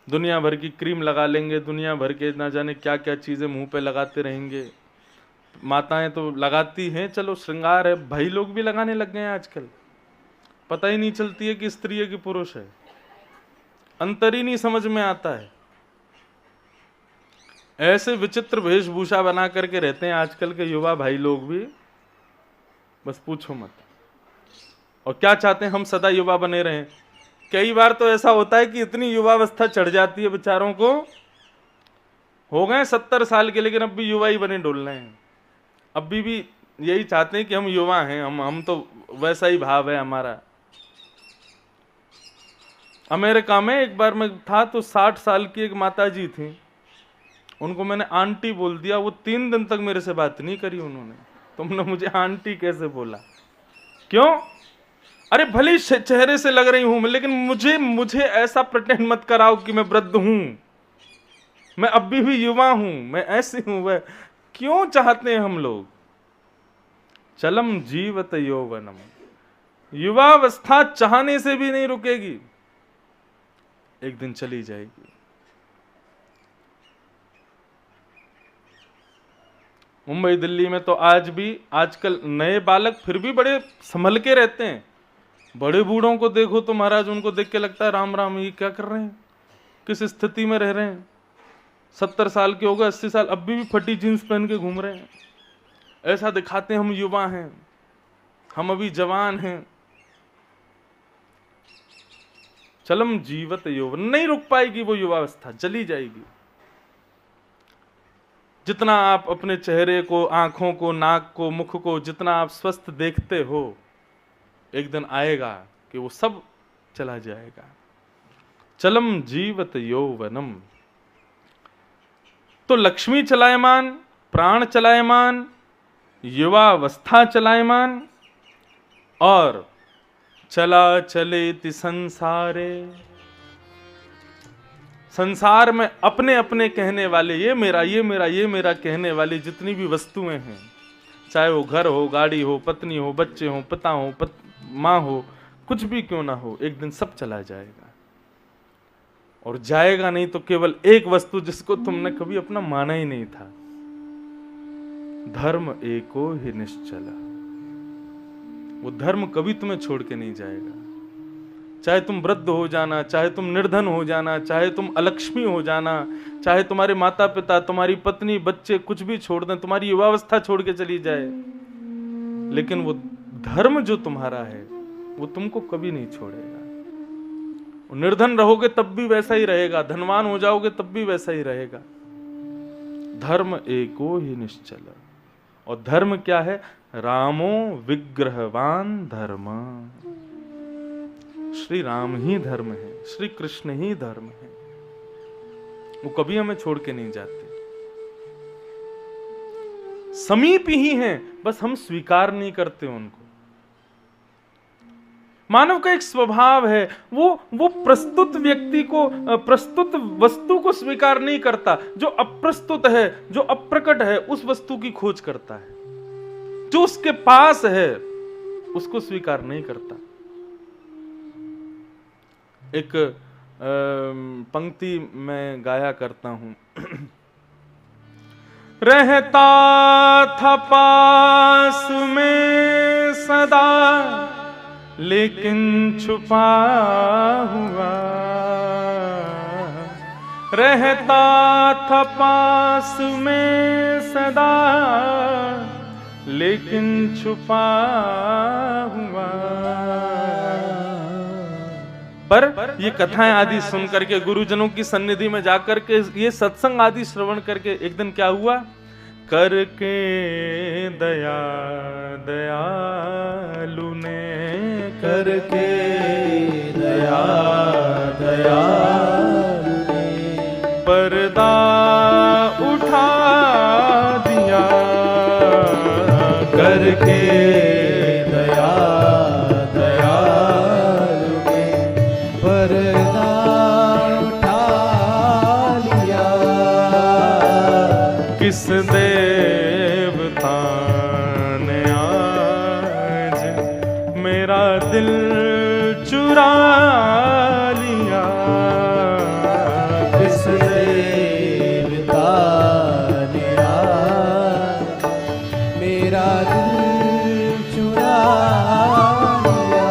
दुनिया भर की क्रीम लगा लेंगे, दुनिया भर के ना जाने क्या क्या चीजें मुंह पे लगाते रहेंगे। माताएं तो लगाती हैं, चलो श्रृंगार है, भाई लोग भी लगाने लग गए हैं आजकल। पता ही नहीं चलती है कि स्त्री है कि पुरुष है, अंतर ही नहीं समझ में आता है। ऐसे विचित्र वेशभूषा बना करके रहते हैं आजकल के युवा भाई लोग भी, बस पूछो मत। और क्या चाहते हैं? हम सदा युवा बने रहें। कई बार तो ऐसा होता है कि इतनी युवावस्था चढ़ जाती है बेचारों को, हो गए 70 साल के, लेकिन अब भी युवा ही बने डोल रहे हैं। अब भी यही चाहते हैं कि हम युवा हैं, हम तो वैसा ही भाव है हमारा। अमेरिका में एक बार मैं था तो 60 साल की एक माता जी थी, उनको मैंने आंटी बोल दिया। वो 3 दिन तक मेरे से बात नहीं करी उन्होंने। तुमने मुझे आंटी कैसे बोला? क्यों? अरे भले चेहरे से लग रही हूं, लेकिन मुझे ऐसा प्रिटेंड मत कराओ कि मैं वृद्ध हूं, मैं अब भी युवा हूं, मैं ऐसी हूं। वह क्यों चाहते हैं हम लोग? चलम जीवत यौवनम, युवावस्था चाहने से भी नहीं रुकेगी, एक दिन चली जाएगी। मुंबई दिल्ली में तो आज भी आजकल नए बालक फिर भी बड़े संभल के रहते हैं। बड़े बूढ़ों को देखो तो महाराज, उनको देख के लगता है राम राम, ये क्या कर रहे हैं, किस स्थिति में रह रहे हैं। 70 साल के हो गए, 80 साल, अब भी फटी जींस पहन के घूम रहे हैं। ऐसा दिखाते हैं हम युवा हैं, हम अभी जवान हैं। चलम जीवत यौवन, नहीं रुक पाएगी वो युवावस्था, चली जाएगी। जितना आप अपने चेहरे को, आंखों को, नाक को, मुख को जितना आप स्वस्थ देखते हो, एक दिन आएगा कि वो सब चला जाएगा। चलम जीवत यौवनम। तो लक्ष्मी चलायमान, प्राण चलायमान, युवावस्था चलायमान, और चला चलेति संसारे। संसार में अपने अपने कहने वाले, ये मेरा, ये मेरा, ये मेरा कहने वाली जितनी भी वस्तुएं हैं, चाहे वो घर हो, गाड़ी हो, पत्नी हो, बच्चे हो, पिता हो, माँ हो, कुछ भी क्यों ना हो, एक दिन सब चला जाएगा। और जाएगा नहीं तो केवल एक वस्तु जिसको तुमने कभी अपना माना ही नहीं था, धर्म एको ही निश्चला। वो धर्म कभी तुम्हें छोड़ के नहीं जाएगा। चाहे तुम वृद्ध हो जाना, चाहे तुम निर्धन हो जाना, चाहे तुम अलक्ष्मी हो जाना, चाहे तुम्हारे माता पिता, तुम्हारी पत्नी, बच्चे कुछ भी छोड़ दें, तुम्हारी युवावस्था छोड़ के चली जाए, लेकिन वो धर्म जो तुम्हारा है वो तुमको कभी नहीं छोड़ेगा। निर्धन रहोगे तब भी वैसा ही रहेगा, धनवान हो जाओगे तब भी वैसा ही रहेगा। धर्म एको ही निश्चल। और धर्म क्या है? रामो विग्रहवान धर्म। श्री राम ही धर्म है, श्री कृष्ण ही धर्म है। वो कभी हमें छोड़ के नहीं जाते, समीप ही हैं, बस हम स्वीकार नहीं करते उनको। मानव का एक स्वभाव है, वो प्रस्तुत व्यक्ति को, प्रस्तुत वस्तु को स्वीकार नहीं करता। जो अप्रस्तुत है, जो अप्रकट है, उस वस्तु की खोज करता है। जो उसके पास है उसको स्वीकार नहीं करता। एक पंक्ति मैं गाया करता हूं। रहता था पास में सदा, लेकिन छुपा हुआ। रहता था पास में सदा, लेकिन छुपा हुआ। पर ये कथाएं आदि सुन करके, गुरुजनों की सन्निधि में जाकर के, ये सत्संग आदि श्रवण करके एक दिन क्या हुआ, करके दया दयालु ने, करके दया दयालु ने पर्दा उठा दिया। करके दया दयालु ने पर्दा उठा लिया। किस देवता ने आज मेरा दिल चुरा लिया। किस देवता ने आज मेरा दिल चुरा लिया।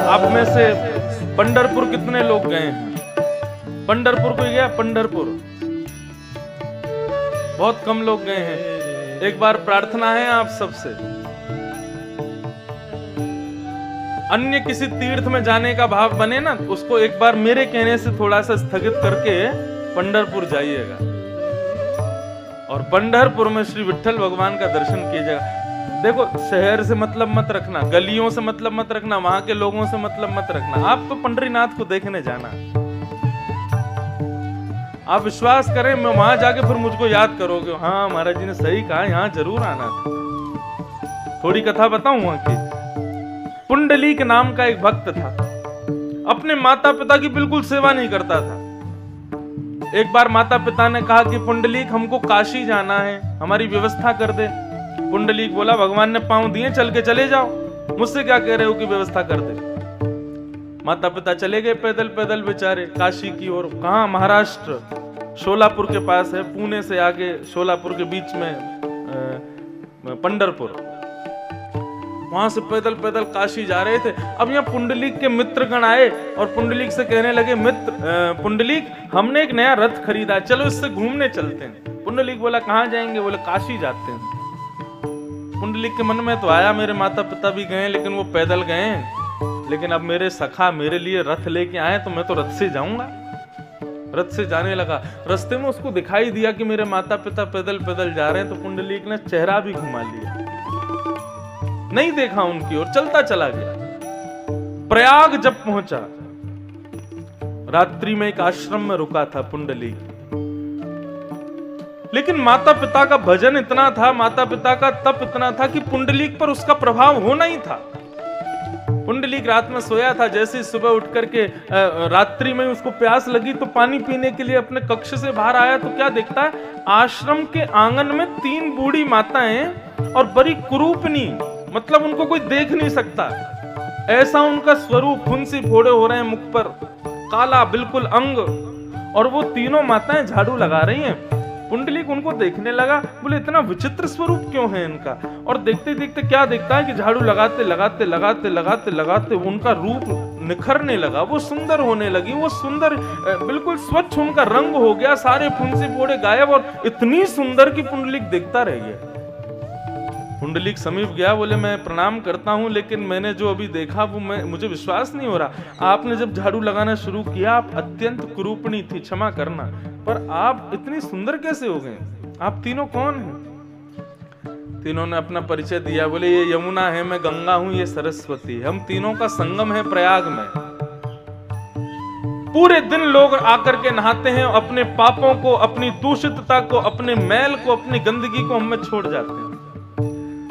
आप में से पंढरपुर कितने लोग गए हैं? पंढरपुर कोई गया? पंढरपुर बहुत कम लोग गए हैं। एक बार प्रार्थना है आप सबसे, अन्य किसी तीर्थ में जाने का भाव बने ना, उसको एक बार मेरे कहने से थोड़ा सा स्थगित करके पंढरपुर जाइएगा और पंढरपुर में श्री विट्ठल भगवान का दर्शन कीजिएगा। देखो, शहर से मतलब मत रखना, गलियों से मतलब मत रखना, वहां के लोगों से मतलब मत रखना। आप तो पंढरीनाथ को देखने जाना। आप विश्वास करें, मैं वहां जाके फिर मुझको याद करोगे, हाँ महाराज जी ने सही कहा, यहाँ जरूर आना था। थोड़ी कथा बताऊं वहां की। पुंडलीक नाम का एक भक्त था, अपने माता पिता की बिल्कुल सेवा नहीं करता था। एक बार माता पिता ने कहा कि पुंडलीक हमको काशी जाना है, हमारी व्यवस्था कर दे। पुंडलीक बोला, भगवान ने पांव दिए, चल के चले जाओ, मुझसे क्या कह रहे हो कि व्यवस्था कर दे। माता पिता चले गए पैदल पैदल बेचारे काशी की ओर। कहाँ? महाराष्ट्र, शोलापुर के पास है, पुणे से आगे शोलापुर के बीच में पंढरपुर। वहां से पैदल पैदल काशी जा रहे थे। अब यहाँ पुंडलीक के मित्रगण आए और पुंडलीक से कहने लगे, मित्र पुंडलीक, हमने एक नया रथ खरीदा है, चलो इससे घूमने चलते हैं। पुंडलीक बोला, कहाँ जाएंगे? बोले, काशी जाते हैं। पुंडलीक के मन में तो आया, मेरे माता पिता भी गए लेकिन वो पैदल गए, लेकिन अब मेरे सखा मेरे लिए रथ लेके आए तो मैं तो रथ से जाऊंगा। रथ से जाने लगा। रास्ते में उसको दिखाई दिया कि मेरे माता पिता पैदल पैदल जा रहे हैं, तो पुंडलीक ने चेहरा भी घुमा लिया, नहीं देखा उनकी ओर, चलता चला गया। प्रयाग जब पहुंचा, रात्रि में एक आश्रम में रुका था पुंडलीक। लेकिन माता पिता का भजन इतना था, माता पिता का तप इतना था कि पुंडलीक पर उसका प्रभाव होना ही था। पुंडलीक रात में सोया था, जैसे ही सुबह उठ करके रात्रि में उसको प्यास लगी तो पानी पीने के लिए अपने कक्ष से बाहर आया तो क्या देखता है, आश्रम के आंगन में 3 बूढ़ी माताएं और बड़ी कुरूपनी, मतलब उनको कोई देख नहीं सकता, ऐसा उनका स्वरूप, फुंसी फोड़े हो रहे हैं मुख पर, काला बिल्कुल अंग, और वो तीनों माताएं झाड़ू लगा रही हैं। पुंडलीक उनको देखने लगा, बोले इतना विचित्र स्वरूप क्यों है इनका। और देखते देखते क्या देखता है कि झाड़ू लगाते लगाते लगाते लगाते लगाते उनका रूप निखरने लगा, वो सुंदर होने लगी, वो सुंदर बिल्कुल स्वच्छ उनका रंग हो गया, सारे फुंसी फोड़े गायब, और इतनी सुंदर कि पुंडलीक देखता रह गया। पुंडलीक समीप गया, बोले मैं प्रणाम करता हूं, लेकिन मैंने जो अभी देखा वो मुझे विश्वास नहीं हो रहा। आपने जब झाड़ू लगाना शुरू किया, आप अत्यंत कुरूपणी थी, क्षमा करना, पर आप इतनी सुंदर कैसे हो गए? आप तीनों कौन हैं? तीनों ने अपना परिचय दिया, बोले ये यमुना है, मैं गंगा हूं, ये सरस्वती, हम तीनों का संगम है प्रयाग में। पूरे दिन लोग आकर के नहाते हैं, अपने पापों को, अपनी दूषितता को, अपने मैल को, अपनी गंदगी को हमें छोड़ जाते हैं।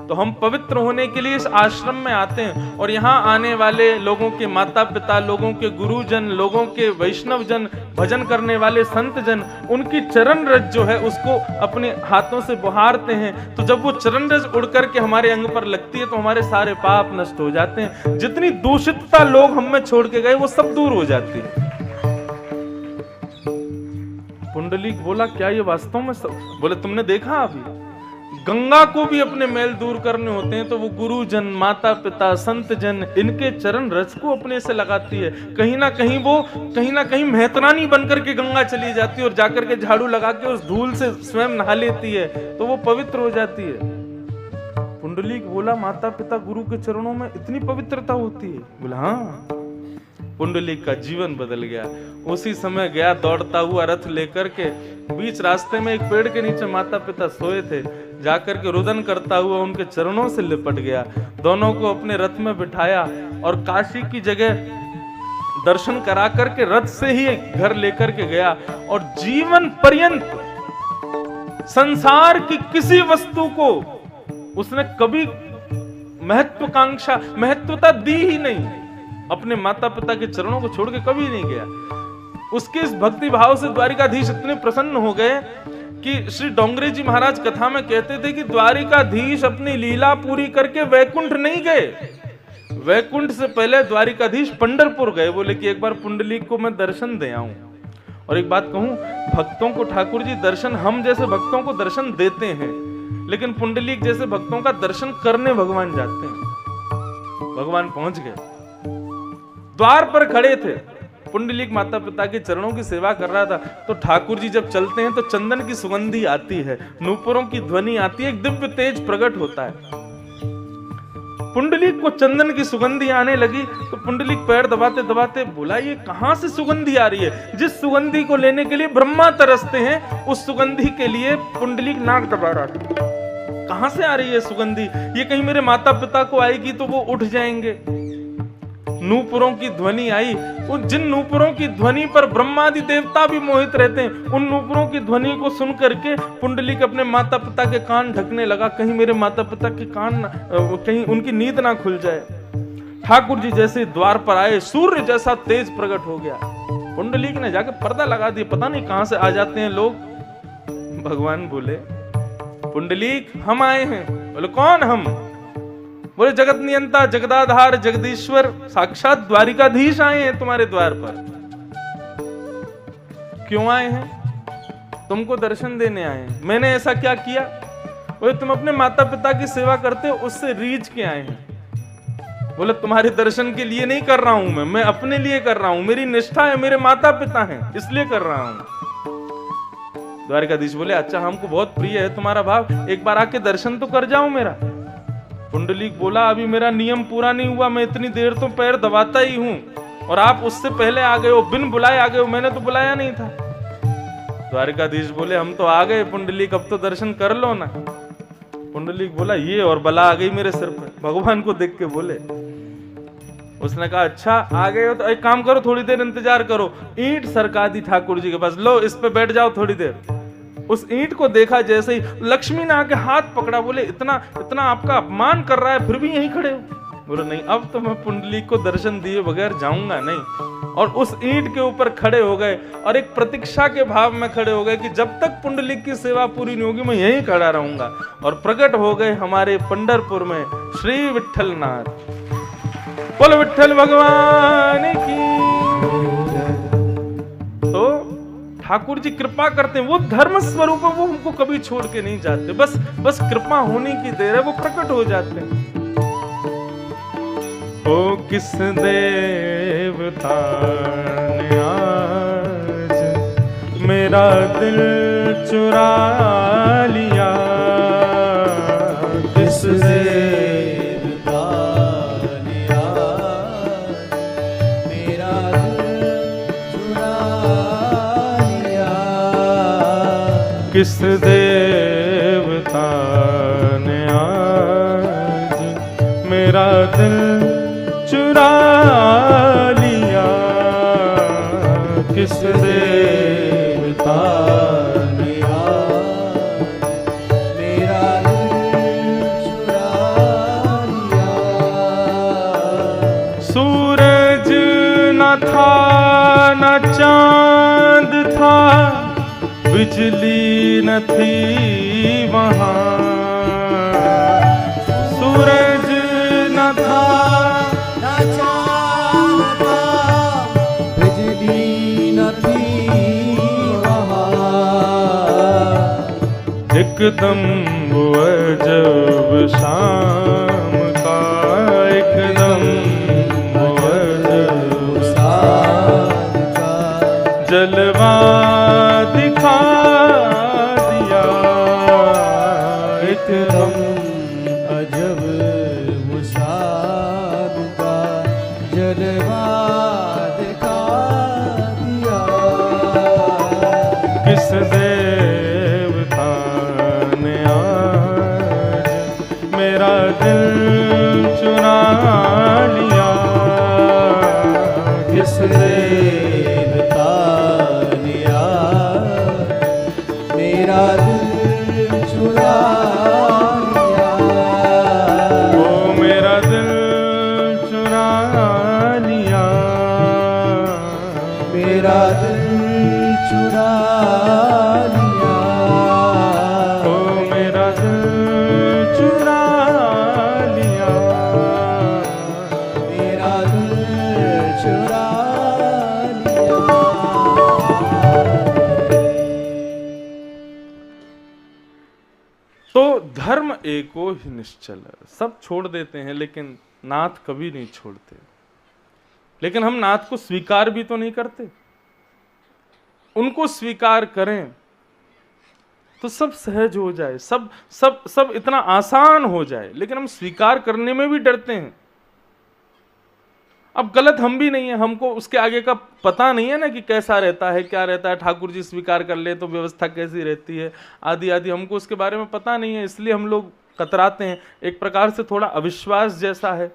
तो हम पवित्र होने के लिए इस आश्रम में आते हैं, और यहाँ आने वाले लोगों के माता पिता, लोगों के गुरुजन, लोगों के वैष्णव जन, भजन करने वाले संत जन, उनकी चरण रज जो है उसको अपने हाथों से बुहारते हैं। तो जब वो चरण रज उड़ करके हमारे अंग पर लगती है तो हमारे सारे पाप नष्ट हो जाते हैं। जितनी दूषितता लोग हम में छोड़ के गए वो सब दूर हो जाती है। पुंडलीक बोला, क्या ये वास्तव में सब? बोले, तुमने देखा अभी गंगा को भी अपने मैल दूर करने होते हैं तो वो गुरुजन, माता पिता, संत जन, इनके चरण रज को अपने से लगाती है। कहीं ना कहीं मेहतरानी बनकर के गंगा चली जाती है और जाकर के झाड़ू लगा के उस धूल से स्वयं नहा लेती है, तो वो पवित्र हो जाती है। पुंडलीक बोला, माता पिता गुरु के चरणों में इतनी पवित्रता होती है? बोला हाँ। पुंडलीक का जीवन बदल गया। उसी समय गया दौड़ता हुआ रथ लेकर के, बीच रास्ते में एक पेड़ के नीचे माता पिता सोए थे, जाकर के रुदन करता हुआ उनके चरणों से लिपट गया, दोनों को अपने रथ में बिठाया और काशी की जगह दर्शन करा करके रथ से ही घर लेकर के गया। और जीवन पर्यंत संसार की किसी वस्तु को उसने कभी महत्वता दी ही नहीं। अपने माता पिता के चरणों को छोड़ के कभी नहीं गया। उसके इस भक्ति भाव से द्वारिकाधीश इतने प्रसन्न हो गए कि श्री डोंगरे जी महाराज कथा में कहते थे कि द्वारिकाधीश अपनी लीला पूरी करके वैकुंठ नहीं गए, वैकुंठ से पहले द्वारिकाधीश पंढरपुर गए। बोले कि एक बार पुंडलीक को मैं दर्शन दे आऊं। और एक बात कहूं, भक्तों को ठाकुर जी दर्शन, हम जैसे भक्तों को दर्शन देते हैं, लेकिन पुंडलीक जैसे भक्तों का दर्शन करने भगवान जाते हैं। भगवान पहुंच गए, द्वार पर खड़े थे, पुंडलीक माता पिता के चरणों की सेवा कर रहा था। तो ठाकुर जी जब चलते हैं तो चंदन की सुगंधी आती है, नूपुरों की ध्वनि आती है, एक दिव्य तेज प्रकट होता है। पुंडलीक को चंदन की सुगंधी आने लगी तो पुंडलीक पैर दबाते दबाते बोला, ये कहां से सुगंधी आ रही है? जिस सुगंधी को लेने के लिए ब्रह्मा तरसते हैं, उस सुगंधी के लिए पुंडलीक नाक दबा रहा था। कहां से आ रही है सुगंधी? ये कहीं मेरे माता पिता को आएगी तो वो उठ जाएंगे। नूपुरों की ध्वनि आई, उन जिन नूपुरों की ध्वनि पर ब्रह्मादि देवता भी मोहित रहते हैं, उन नूपुरों की ध्वनि को सुन करके पुंडलीक अपने माता पिता के कान ढकने लगा, कहीं मेरे माता पिता के कान, कहीं उनकी नींद ना खुल जाए। ठाकुर जी जैसे द्वार पर आए, सूर्य जैसा तेज प्रकट हो गया। पुंडलीक ने जाके पर्दा लगा दिया, पता नहीं कहां से आ जाते हैं लोग। भगवान बोले, पुंडलीक हम आए हैं। बोले कौन हम? बोले जगत नियंता, जगदाधार, जगदीश्वर, साक्षात द्वारिकाधीश आए हैं तुम्हारे द्वार पर। क्यों आए हैं? तुमको दर्शन देने आए हैं। मैंने ऐसा क्या किया? बोले तुम अपने माता पिता की सेवा करते हो, उससे रीझ के आए हैं। बोले तुम्हारे दर्शन के लिए नहीं कर रहा हूं मैं अपने लिए कर रहा हूं। मेरी निष्ठा है, मेरे माता पिता हैं, इसलिए कर रहा हूं। द्वारिकाधीश बोले अच्छा, हमको बहुत प्रिय है तुम्हारा भाव, एक बार आके दर्शन तो कर जाओ मेरा। पुंडलीक बोला, अभी मेरा नियम पूरा नहीं हुआ, मैं इतनी देर तो पैर दबाता ही हूं, और आप उससे पहले आ गए हो, बिन बुलाए आ गए हो, मैंने तो बुलाया नहीं था। द्वारिकाधीश बोले, हम तो आ गए पुंडलीक, अब तो दर्शन कर लो ना। पुंडलीक बोला, ये और बला आ गई मेरे सिर पर। भगवान को देख के बोले, उसने कहा अच्छा आ गए हो तो एक काम करो, थोड़ी देर इंतजार करो। ईंट सरका दी ठाकुर जी के पास, लो इस पे बैठ जाओ थोड़ी देर। उस ईंट को देखा जैसे ही, लक्ष्मी ने आके हाथ पकड़ा, बोले इतना आपका अपमान कर रहा है फिर भी यहीं खड़े हो? बोले नहीं, अब तो मैं पुंडलीक को दर्शन दिए बगैर जाऊंगा नहीं। और उस ईंट के ऊपर खड़े हो गए और एक प्रतीक्षा के भाव में खड़े हो गए कि जब तक पुंडलीक की सेवा पूरी नहीं होगी मैं यहीं खड़ा रहूंगा। और प्रकट हो गए हमारे पंढरपुर में श्री विठलनाथ। बोलो विठल भगवान की। तो ठाकुर जी कृपा करते हैं, वो धर्म स्वरूप है, वो हमको कभी छोड़ के नहीं जाते। बस कृपा होने की देर है, वो प्रकट हो जाते हैं। ओ किस देवता ने आज मेरा दिल चुरा लिया, किस देवता ने आज मेरा दिल चुरा लिया, किस देवता ने आज मेरा दिल चुरा लिया, था न चांद था, बिजली न थी वहाँ, सूरज न था
न चांद था, बिजली न थी वहाँ,
एकदम वो अजब शाम का, एकदम वो अजब
शाम का,
जलवा दिखा दिया,
एकदम अजब वो शाम का, जलवा दिखा दिया।
किस देवता ने आज मेरा दिल चुरा लिया, किस
देवता ने आज मेरा दिल चुरा लिया,
वो मेरा दिल चुरा लिया,
मेरा दिल चुरा लिया,
वो मेरा दिल चुरा लिया,
मेरा दिल चुरा लिया।
तो धर्म एको ही निश्चल, सब छोड़ देते हैं लेकिन नाथ कभी नहीं छोड़ते। लेकिन हम नाथ को स्वीकार भी तो नहीं करते। उनको स्वीकार करें तो सब सहज हो जाए, सब सब सब इतना आसान हो जाए, लेकिन हम स्वीकार करने में भी डरते हैं। अब गलत हम भी नहीं है, हमको उसके आगे का पता नहीं है ना कि कैसा रहता है, क्या रहता है, ठाकुर जी स्वीकार कर ले तो व्यवस्था कैसी रहती है, आदि आदि, हमको उसके बारे में पता नहीं है, इसलिए हम लोग कतराते हैं। एक प्रकार से थोड़ा अविश्वास जैसा है।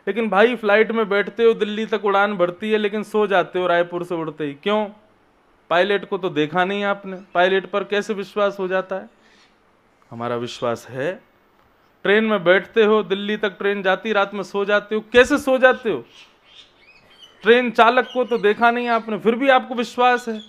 लेकिन भाई फ्लाइट में बैठते हो, दिल्ली तक उड़ान भरती है, लेकिन सो जाते हो रायपुर से उड़ते ही, क्यों? पायलट को तो देखा नहीं आपने, पायलट पर कैसे विश्वास हो जाता है? हमारा विश्वास है। ट्रेन में बैठते हो, दिल्ली तक ट्रेन जाती, रात में सो जाते हो, कैसे सो जाते हो? ट्रेन चालक को तो देखा नहीं आपने, फिर भी आपको विश्वास है।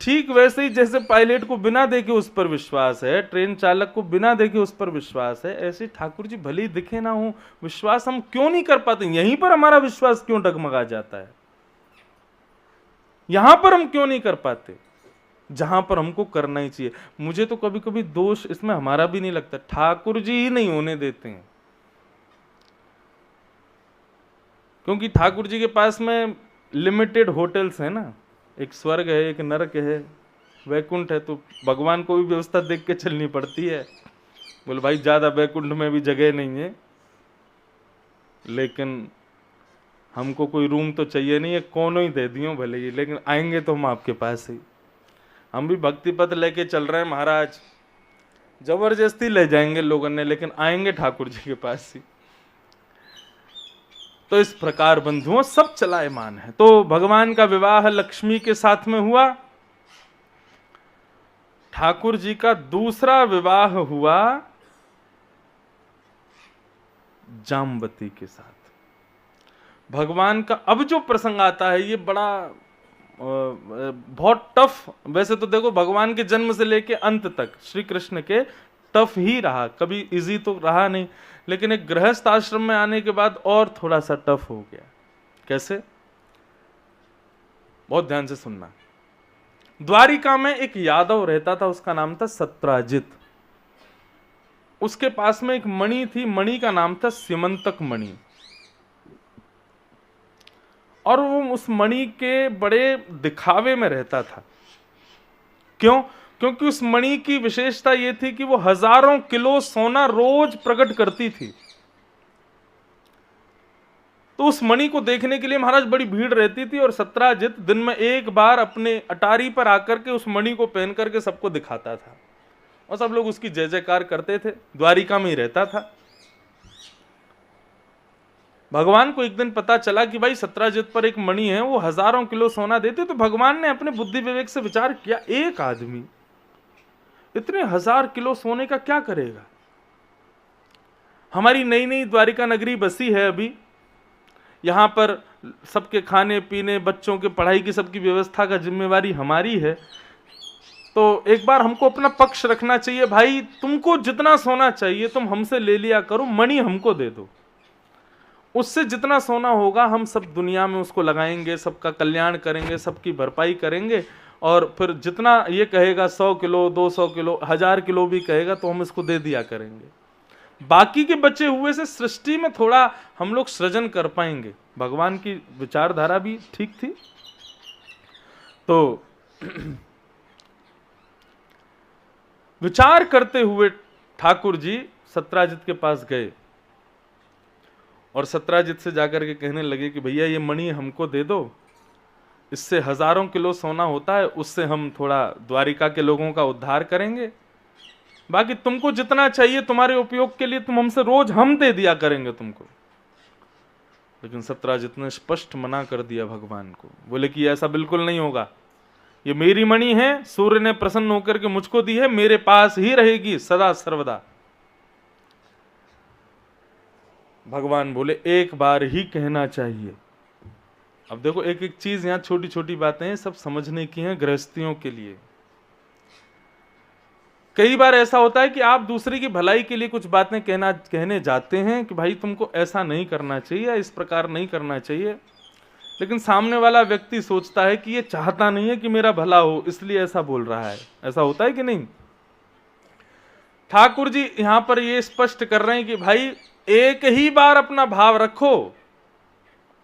ठीक वैसे ही जैसे पायलट को बिना देखे उस पर विश्वास है, ट्रेन चालक को बिना देखे उस पर विश्वास है, ऐसे ठाकुर जी भले ही दिखे ना हो, विश्वास हम क्यों नहीं कर पाते? यहीं पर हमारा विश्वास क्यों डगमगा जाता है? यहां पर हम क्यों नहीं कर पाते जहां पर हमको करना ही चाहिए? मुझे तो कभी कभी दोष इसमें हमारा भी नहीं लगता, ठाकुर जी ही नहीं होने देते हैं। क्योंकि ठाकुर जी के पास में लिमिटेड होटल्स है ना, एक स्वर्ग है, एक नरक है, वैकुंठ है, तो भगवान को भी व्यवस्था देख के चलनी पड़ती है। बोले भाई ज्यादा वैकुंठ में भी जगह नहीं है, लेकिन हमको कोई रूम तो चाहिए नहीं है, कोनों ही दे दियो भले ही, लेकिन आएंगे तो हम आपके पास ही। हम भी भक्ति पथ लेके चल रहे हैं महाराज, जबरदस्ती ले जाएंगे लोगों ने, लेकिन आएंगे ठाकुर जी के पास ही। तो इस प्रकार बंधुओं सब चलायमान है। तो भगवान का विवाह लक्ष्मी के साथ में हुआ, ठाकुर जी का दूसरा विवाह हुआ जाम्बती के साथ। भगवान का अब जो प्रसंग आता है ये बड़ा बहुत टफ, वैसे तो देखो भगवान के जन्म से लेके अंत तक श्री कृष्ण के टफ ही रहा, कभी इजी तो रहा नहीं, लेकिन एक गृहस्थ आश्रम में आने के बाद और थोड़ा सा टफ हो गया। कैसे? बहुत ध्यान से सुनना। द्वारिका में एक यादव रहता था, उसका नाम था सत्राजित। उसके पास में एक मणि थी, मणि का नाम था सीमंतक मणि, और वो उस मणि के बड़े दिखावे में रहता था। क्यों? क्योंकि उस मणि की विशेषता यह थी कि वो हजारों किलो सोना रोज प्रकट करती थी। तो उस मणि को देखने के लिए महाराज बड़ी भीड़ रहती थी, और सत्राजित दिन में एक बार अपने अटारी पर आकर के उस मणि को पहन करके सबको दिखाता था, और सब लोग उसकी जय जयकार करते थे। द्वारिका में ही रहता था। भगवान को एक दिन पता चला कि भाई सत्राजित पर एक मणि है, वो हजारों किलो सोना देते। तो भगवान ने अपने बुद्धि विवेक से विचार किया, एक आदमी इतने 1000 किलो सोने का क्या करेगा? हमारी नई नई द्वारिका नगरी बसी है अभी, यहां पर सबके खाने पीने, बच्चों के पढ़ाई की सबकी व्यवस्था का जिम्मेवारी हमारी है, तो एक बार हमको अपना पक्ष रखना चाहिए। भाई तुमको जितना सोना चाहिए तुम हमसे ले लिया करो, मणि हमको दे दो, उससे जितना सोना होगा हम सब दुनिया में उसको लगाएंगे, सबका कल्याण करेंगे, सबकी भरपाई करेंगे, और फिर जितना ये कहेगा 100 किलो 200 किलो 1000 किलो भी कहेगा तो हम इसको दे दिया करेंगे। बाकी के बचे हुए से सृष्टि में थोड़ा हम लोग सृजन कर पाएंगे। भगवान की विचारधारा भी ठीक थी। तो विचार करते हुए ठाकुर जी सत्राजित के पास गए और सत्राजित से जाकर के कहने लगे कि भैया ये मणि हमको दे दो, इससे हजारों किलो सोना होता है, उससे हम थोड़ा द्वारिका के लोगों का उद्धार करेंगे, बाकी तुमको जितना चाहिए तुम्हारे उपयोग के लिए तुम हमसे रोज हम दे दिया करेंगे तुमको। लेकिन सत्राजित ने स्पष्ट मना कर दिया भगवान को, बोले कि ऐसा बिल्कुल नहीं होगा, ये मेरी मणि है, सूर्य ने प्रसन्न होकर के मुझको दी है, मेरे पास ही रहेगी सदा सर्वदा। भगवान बोले एक बार ही कहना चाहिए। अब देखो एक एक चीज, यहां छोटी छोटी बातें हैं, सब समझने की हैं गृहस्थियों के लिए। कई बार ऐसा होता है कि आप दूसरे की भलाई के लिए कुछ बातें कहने जाते हैं कि भाई तुमको ऐसा नहीं करना चाहिए, इस प्रकार नहीं करना चाहिए, लेकिन सामने वाला व्यक्ति सोचता है कि ये चाहता नहीं है कि मेरा भला हो, इसलिए ऐसा बोल रहा है। ऐसा होता है कि नहीं? ठाकुर जी यहां पर ये स्पष्ट कर रहे हैं कि भाई एक ही बार अपना भाव रखो,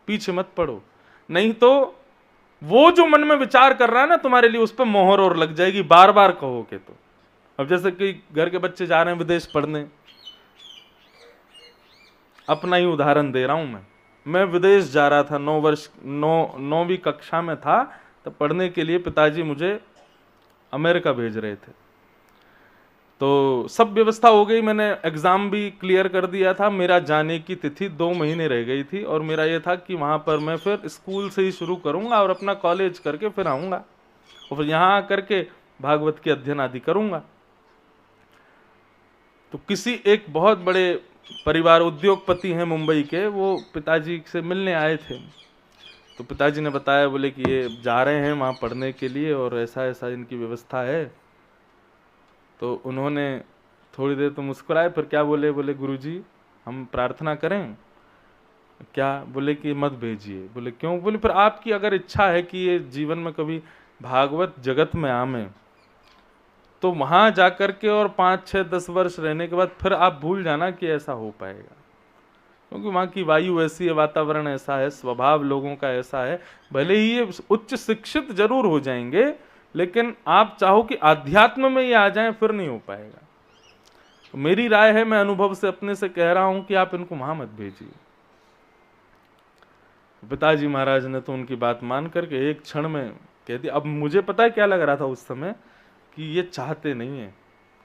पीछे मत पड़ो, नहीं तो वो जो मन में विचार कर रहा है ना तुम्हारे लिए, उस पर मोहर और लग जाएगी बार बार कहोगे तो। अब जैसे कि घर के बच्चे जा रहे हैं विदेश पढ़ने, अपना ही उदाहरण दे रहा हूं मैं विदेश जा रहा था, 9वीं कक्षा में था, तो पढ़ने के लिए पिताजी मुझे अमेरिका भेज रहे थे। तो सब व्यवस्था हो गई, मैंने एग्जाम भी क्लियर कर दिया था, मेरा जाने की तिथि 2 महीने रह गई थी, और मेरा ये था कि वहां पर मैं फिर स्कूल से ही शुरू करूंगा और अपना कॉलेज करके फिर आऊंगा, और फिर यहां आकर के भागवत के अध्ययन आदि करूंगा। तो किसी एक बहुत बड़े परिवार, उद्योगपति हैं मुंबई के, वो पिताजी से मिलने आए थे। तो पिताजी ने बताया, बोले कि ये जा रहे हैं वहाँ पढ़ने के लिए और ऐसा ऐसा इनकी व्यवस्था है। तो उन्होंने थोड़ी देर तो मुस्कुराए, फिर क्या बोले, बोले गुरुजी हम प्रार्थना करें क्या? बोले कि मत भेजिए। बोले क्यों? बोले फिर आपकी अगर इच्छा है कि ये जीवन में कभी भागवत जगत में आमे, तो वहां जाकर के और 5, 6, 10 वर्ष रहने के बाद फिर आप भूल जाना कि ऐसा हो पाएगा, क्योंकि वहां की वायु ऐसी है, वातावरण ऐसा है, स्वभाव लोगों का ऐसा है। भले ही ये उच्च शिक्षित जरूर हो जाएंगे, लेकिन आप चाहो कि आध्यात्म में ये आ जाएं, फिर नहीं हो पाएगा। तो मेरी राय है, मैं अनुभव से अपने से कह रहा हूं कि आप इनको वहां मत भेजिए। पिताजी महाराज ने तो उनकी बात मान करके एक क्षण में कह दिया। अब मुझे पता है क्या लग रहा था उस समय, कि ये चाहते नहीं है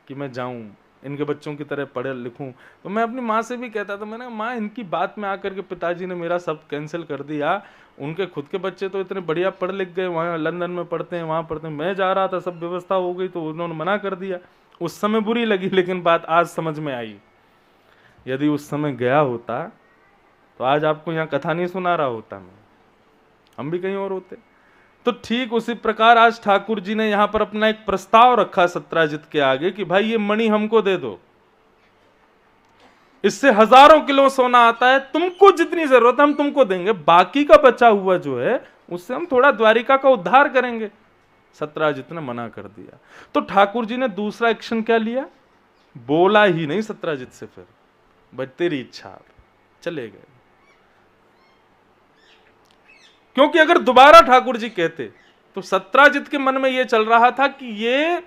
कि मैं जाऊं, इनके बच्चों की तरह पढ़े लिखूं। तो मैं अपनी माँ से भी कहता था, मैंने माँ इनकी बात में आकर के पिताजी ने मेरा सब कैंसिल कर दिया। उनके खुद के बच्चे तो इतने बढ़िया पढ़ लिख गए, वहाँ लंदन में पढ़ते हैं, वहाँ पढ़ते हैं, मैं जा रहा था, सब व्यवस्था हो गई, तो उन्होंने मना कर दिया। उस समय बुरी लगी, लेकिन बात आज समझ में आई। यदि उस समय गया होता तो आज आपको यहाँ कथा नहीं सुना रहा होता मैं, हम भी कहीं और होते। तो ठीक उसी प्रकार आज ठाकुर जी ने यहां पर अपना एक प्रस्ताव रखा सत्राजित के आगे कि भाई ये मणि हमको दे दो, इससे हजारों किलो सोना आता है, तुमको जितनी जरूरत है हम तुमको देंगे, बाकी का बचा हुआ जो है उससे हम थोड़ा द्वारिका का उद्धार करेंगे। सत्राजित ने मना कर दिया। तो ठाकुर जी ने दूसरा एक्शन क्या लिया? बोला ही नहीं सत्राजित से, फिर बस तेरी इच्छा, चले गए। क्योंकि अगर दोबारा ठाकुर जी कहते तो सत्राजित के मन में यह चल रहा था कि ये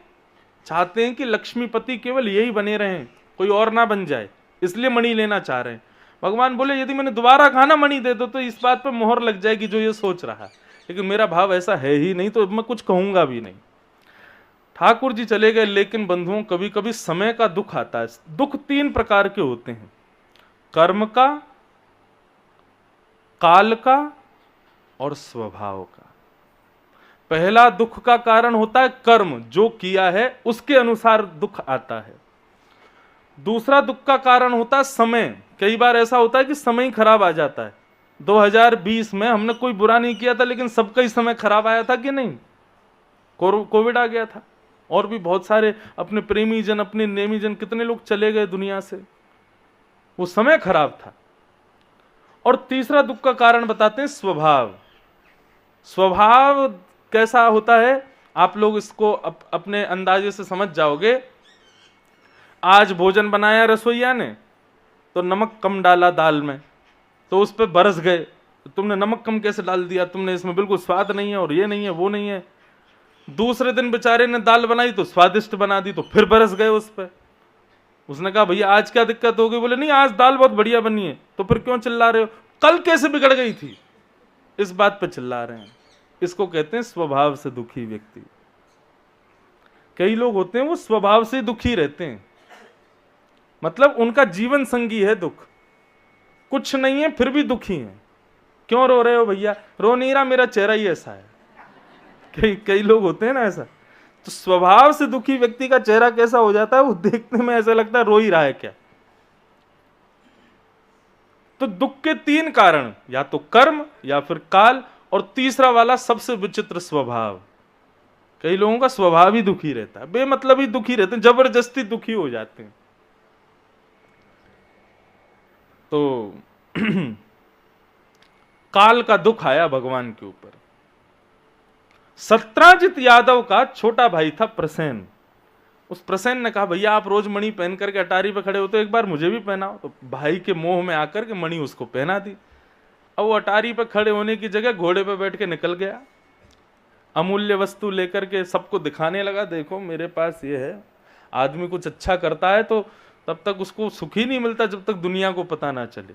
चाहते हैं कि लक्ष्मीपति केवल यही बने रहें, कोई और ना बन जाए, इसलिए मणि लेना चाह रहे हैं। भगवान बोले यदि मैंने दोबारा कहा ना मणि दे दो, तो इस बात पर मोहर लग जाएगी जो ये सोच रहा है, लेकिन मेरा भाव ऐसा है ही नहीं, तो मैं कुछ कहूंगा भी नहीं। ठाकुर जी चले गए। लेकिन बंधुओं, कभी कभी समय का दुख आता है। दुख 3 प्रकार के होते हैं, कर्म का, काल का और स्वभाव का। पहला दुख का कारण होता है कर्म, जो किया है उसके अनुसार दुख आता है। दूसरा दुख का कारण होता है समय। कई बार ऐसा होता है कि समय ही खराब आ जाता है, 2020 में हमने कोई बुरा नहीं किया था, लेकिन सबका ही समय खराब आया था कि नहीं? कोविड आ गया था, और भी बहुत सारे अपने प्रेमी जन, अपने नेमी जन, कितने लोग चले गए दुनिया से। वो समय खराब था। और तीसरा दुख का कारण बताते हैं स्वभाव। स्वभाव कैसा होता है, आप लोग इसको अपने अंदाजे से समझ जाओगे। आज भोजन बनाया रसोईया ने तो नमक कम डाला दाल में, तो उस पर बरस गए, तुमने नमक कम कैसे डाल दिया, तुमने इसमें बिल्कुल स्वाद नहीं है, और ये नहीं है, वो नहीं है। दूसरे दिन बेचारे ने दाल बनाई तो स्वादिष्ट बना दी, तो फिर बरस गए उस पर। उसने कहा भैया आज क्या दिक्कत होगी? बोले नहीं, आज दाल बहुत बढ़िया बनी है। तो फिर क्यों चिल्ला रहे हो? कल कैसे बिगड़ गई थी, इस बात पे चिल्ला रहे हैं। इसको कहते हैं स्वभाव से दुखी व्यक्ति। कई लोग होते हैं वो स्वभाव से दुखी रहते हैं, मतलब उनका जीवन संगी है दुख, कुछ नहीं है फिर भी दुखी हैं। क्यों रो रहे हो भैया? रो नहीं रहा, मेरा चेहरा ही ऐसा है। कई लोग होते हैं ना ऐसा। तो स्वभाव से दुखी व्यक्ति का चेहरा कैसा हो जाता है, वो देखने में ऐसा लगता है रो ही रहा है क्या। तो दुख के 3 कारण, या तो कर्म, या फिर काल, और तीसरा वाला सबसे विचित्र स्वभाव। कई लोगों का स्वभाव ही दुखी रहता है, बेमतलब ही दुखी रहते हैं, जबरदस्ती दुखी हो जाते हैं। तो काल का दुख आया भगवान के ऊपर। सत्राजित यादव का छोटा भाई था प्रसेन। उस प्रसेन ने कहा भैया आप रोज मणि पहन करके अटारी पे खड़े होते, एक बार मुझे भी पहनाओ। तो भाई के मोह में आकर के मणि उसको पहना दी। अब वो अटारी पे खड़े होने की जगह घोड़े पे बैठ के निकल गया, अमूल्य वस्तु लेकर के सबको दिखाने लगा, देखो मेरे पास ये है। आदमी कुछ अच्छा करता है तो तब तक उसको सुख ही नहीं मिलता जब तक दुनिया को पता ना चले।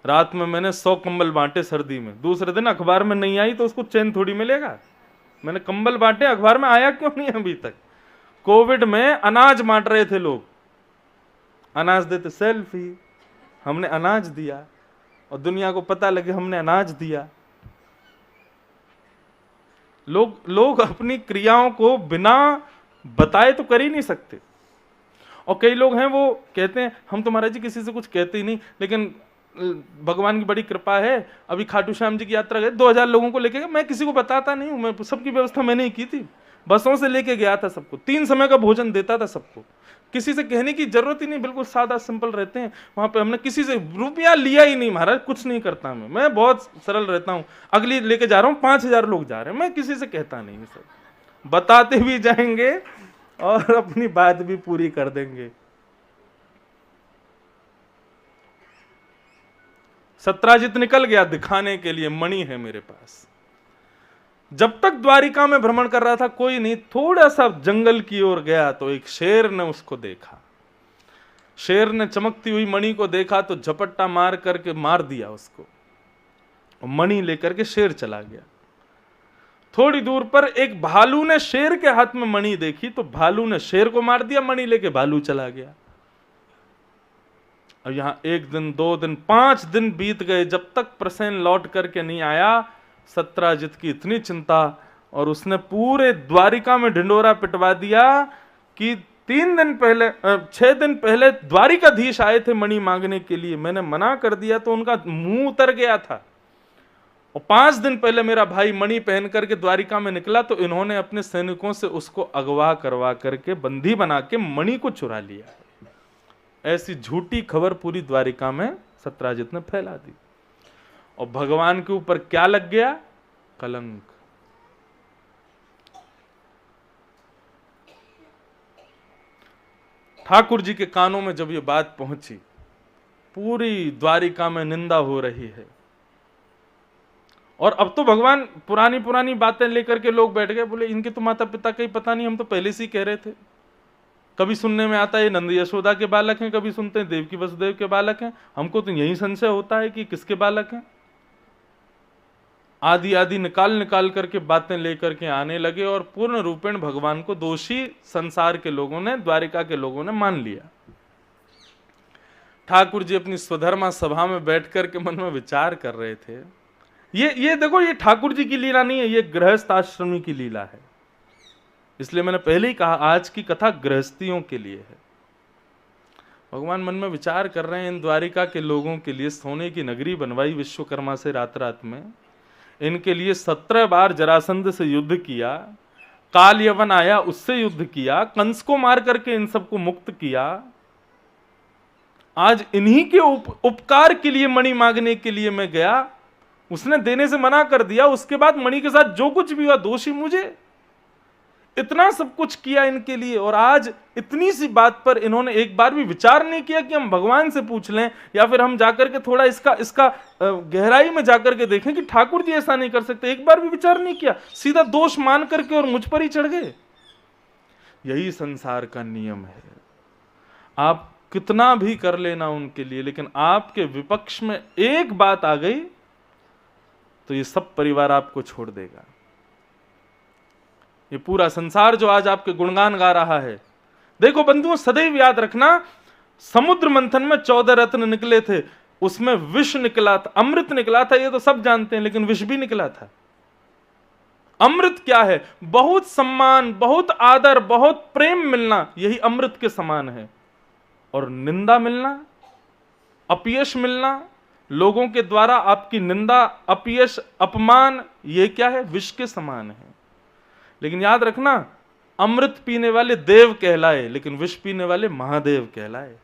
रात में मैंने 100 कंबल बांटे सर्दी में, दूसरे दिन अखबार में नहीं आई तो उसको चैन थोड़ी मिलेगा। मैंने कंबल बांटे, अखबार में आया क्यों नहीं अभी तक? कोविड में अनाज बांट रहे थे लोग, अनाज देते, सेल्फी, हमने अनाज दिया और दुनिया को पता लगे हमने अनाज दिया। लोग अपनी क्रियाओं को बिना बताए तो कर ही नहीं सकते। और कई लोग हैं वो कहते हैं हम तो महाराज जी किसी से कुछ कहते ही नहीं, लेकिन भगवान की बड़ी कृपा है, अभी खाटू श्याम जी की यात्रा गए, 2000 लोगों को लेके गए, मैं किसी को बताता नहीं हूं, मैं सबकी व्यवस्था मैंने ही की थी, बसों से लेके गया था सबको, 3 समय का भोजन देता था सबको, किसी से कहने की जरूरत ही नहीं, बिल्कुल सादा सिंपल रहते हैं वहां पे। हमने किसी से रुपया लिया ही नहीं महाराज, कुछ नहीं करता मैं बहुत सरल रहता हूँ। अगली लेके जा रहा हूँ, 5000 लोग जा रहे हैं, मैं किसी से कहता नहीं, सब बताते भी जाएंगे और अपनी बात भी पूरी कर देंगे। सत्राजित निकल गया दिखाने के लिए, मणि है मेरे पास। जब तक द्वारिका में भ्रमण कर रहा था कोई नहीं, थोड़ा सा जंगल की ओर गया तो एक शेर ने उसको देखा। शेर ने चमकती हुई मणि को देखा तो झपट्टा मार करके मार दिया उसको, और मणि लेकर के शेर चला गया। थोड़ी दूर पर एक भालू ने शेर के हाथ में मणि देखी तो भालू ने शेर को मार दिया, मणि लेके भालू चला गया। अब यहां 1 दिन 2 दिन 5 दिन बीत गए, जब तक प्रसेन लौट करके नहीं आया। सत्राजित की इतनी चिंता, और उसने पूरे द्वारिका में ढिंडोरा पिटवा दिया कि 6 दिन पहले द्वारिकाधीश आए थे मणि मांगने के लिए, मैंने मना कर दिया तो उनका मुंह उतर गया था, और 5 दिन पहले मेरा भाई मणि पहन करके द्वारिका में निकला तो इन्होंने अपने सैनिकों से उसको अगवा करवा करके बंदी बना के मणि को चुरा लिया। ऐसी झूठी खबर पूरी द्वारिका में सत्राजित ने फैला दी, और भगवान के ऊपर क्या लग गया? कलंक। ठाकुर जी के कानों में जब ये बात पहुंची, पूरी द्वारिका में निंदा हो रही है, और अब तो भगवान पुरानी पुरानी बातें लेकर के लोग बैठ गए, बोले इनके तो माता पिता का ही पता नहीं, हम तो पहले से ही कह रहे थे। कभी सुनने में आता है नंद यशोदा के बालक हैं, कभी सुनते हैं देवकी वसुदेव के बालक हैं, हमको तो यही संशय होता है कि किसके बालक हैं। आदि आदि निकाल करके बातें लेकर के आने लगे, और पूर्ण रूपेण भगवान को दोषी संसार के लोगों ने, द्वारिका के लोगों ने मान लिया। ठाकुर जी अपनी स्वधर्मा सभा में बैठ करके मन में विचार कर रहे थे। ये देखो, ये ठाकुर जी की लीला नहीं है, ये गृहस्थ आश्रमी की लीला है। इसलिए मैंने पहले ही कहा आज की कथा गृहस्थियों के लिए है। भगवान मन में विचार कर रहे हैं, इन द्वारिका के लोगों के लिए सोने की नगरी बनवाई विश्वकर्मा से रात रात में, इनके लिए 17 बार जरासंध से युद्ध किया, काल यवन आया उससे युद्ध किया, कंस को मार करके इन सबको मुक्त किया। आज इन्हीं के उपकार के लिए मणि मांगने के लिए मैं गया, उसने देने से मना कर दिया, उसके बाद मणि के साथ जो कुछ भी हुआ दोषी मुझे। इतना सब कुछ किया इनके लिए, और आज इतनी सी बात पर इन्होंने एक बार भी विचार नहीं किया कि हम भगवान से पूछ लें, या फिर हम जाकर के थोड़ा इसका गहराई में जाकर के देखें कि ठाकुर जी ऐसा नहीं कर सकते। एक बार भी विचार नहीं किया, सीधा दोष मान करके और मुझ पर ही चढ़ गए। यही संसार का नियम है। आप कितना भी कर लेना उनके लिए, लेकिन आपके विपक्ष में एक बात आ गई तो ये सब परिवार आपको छोड़ देगा। ये पूरा संसार जो आज आपके गुणगान गा रहा है, देखो बंधुओं सदैव याद रखना, समुद्र मंथन में 14 रत्न निकले थे, उसमें विष निकला था, अमृत निकला था, ये तो सब जानते हैं, लेकिन विष भी निकला था। अमृत क्या है? बहुत सम्मान, बहुत आदर, बहुत प्रेम मिलना, यही अमृत के समान है। और निंदा मिलना, अपयश मिलना, लोगों के द्वारा आपकी निंदा, अपयश, अपमान, ये क्या है? विष के समान है। लेकिन याद रखना, अमृत पीने वाले देव कहलाए, लेकिन विष पीने वाले महादेव कहलाए।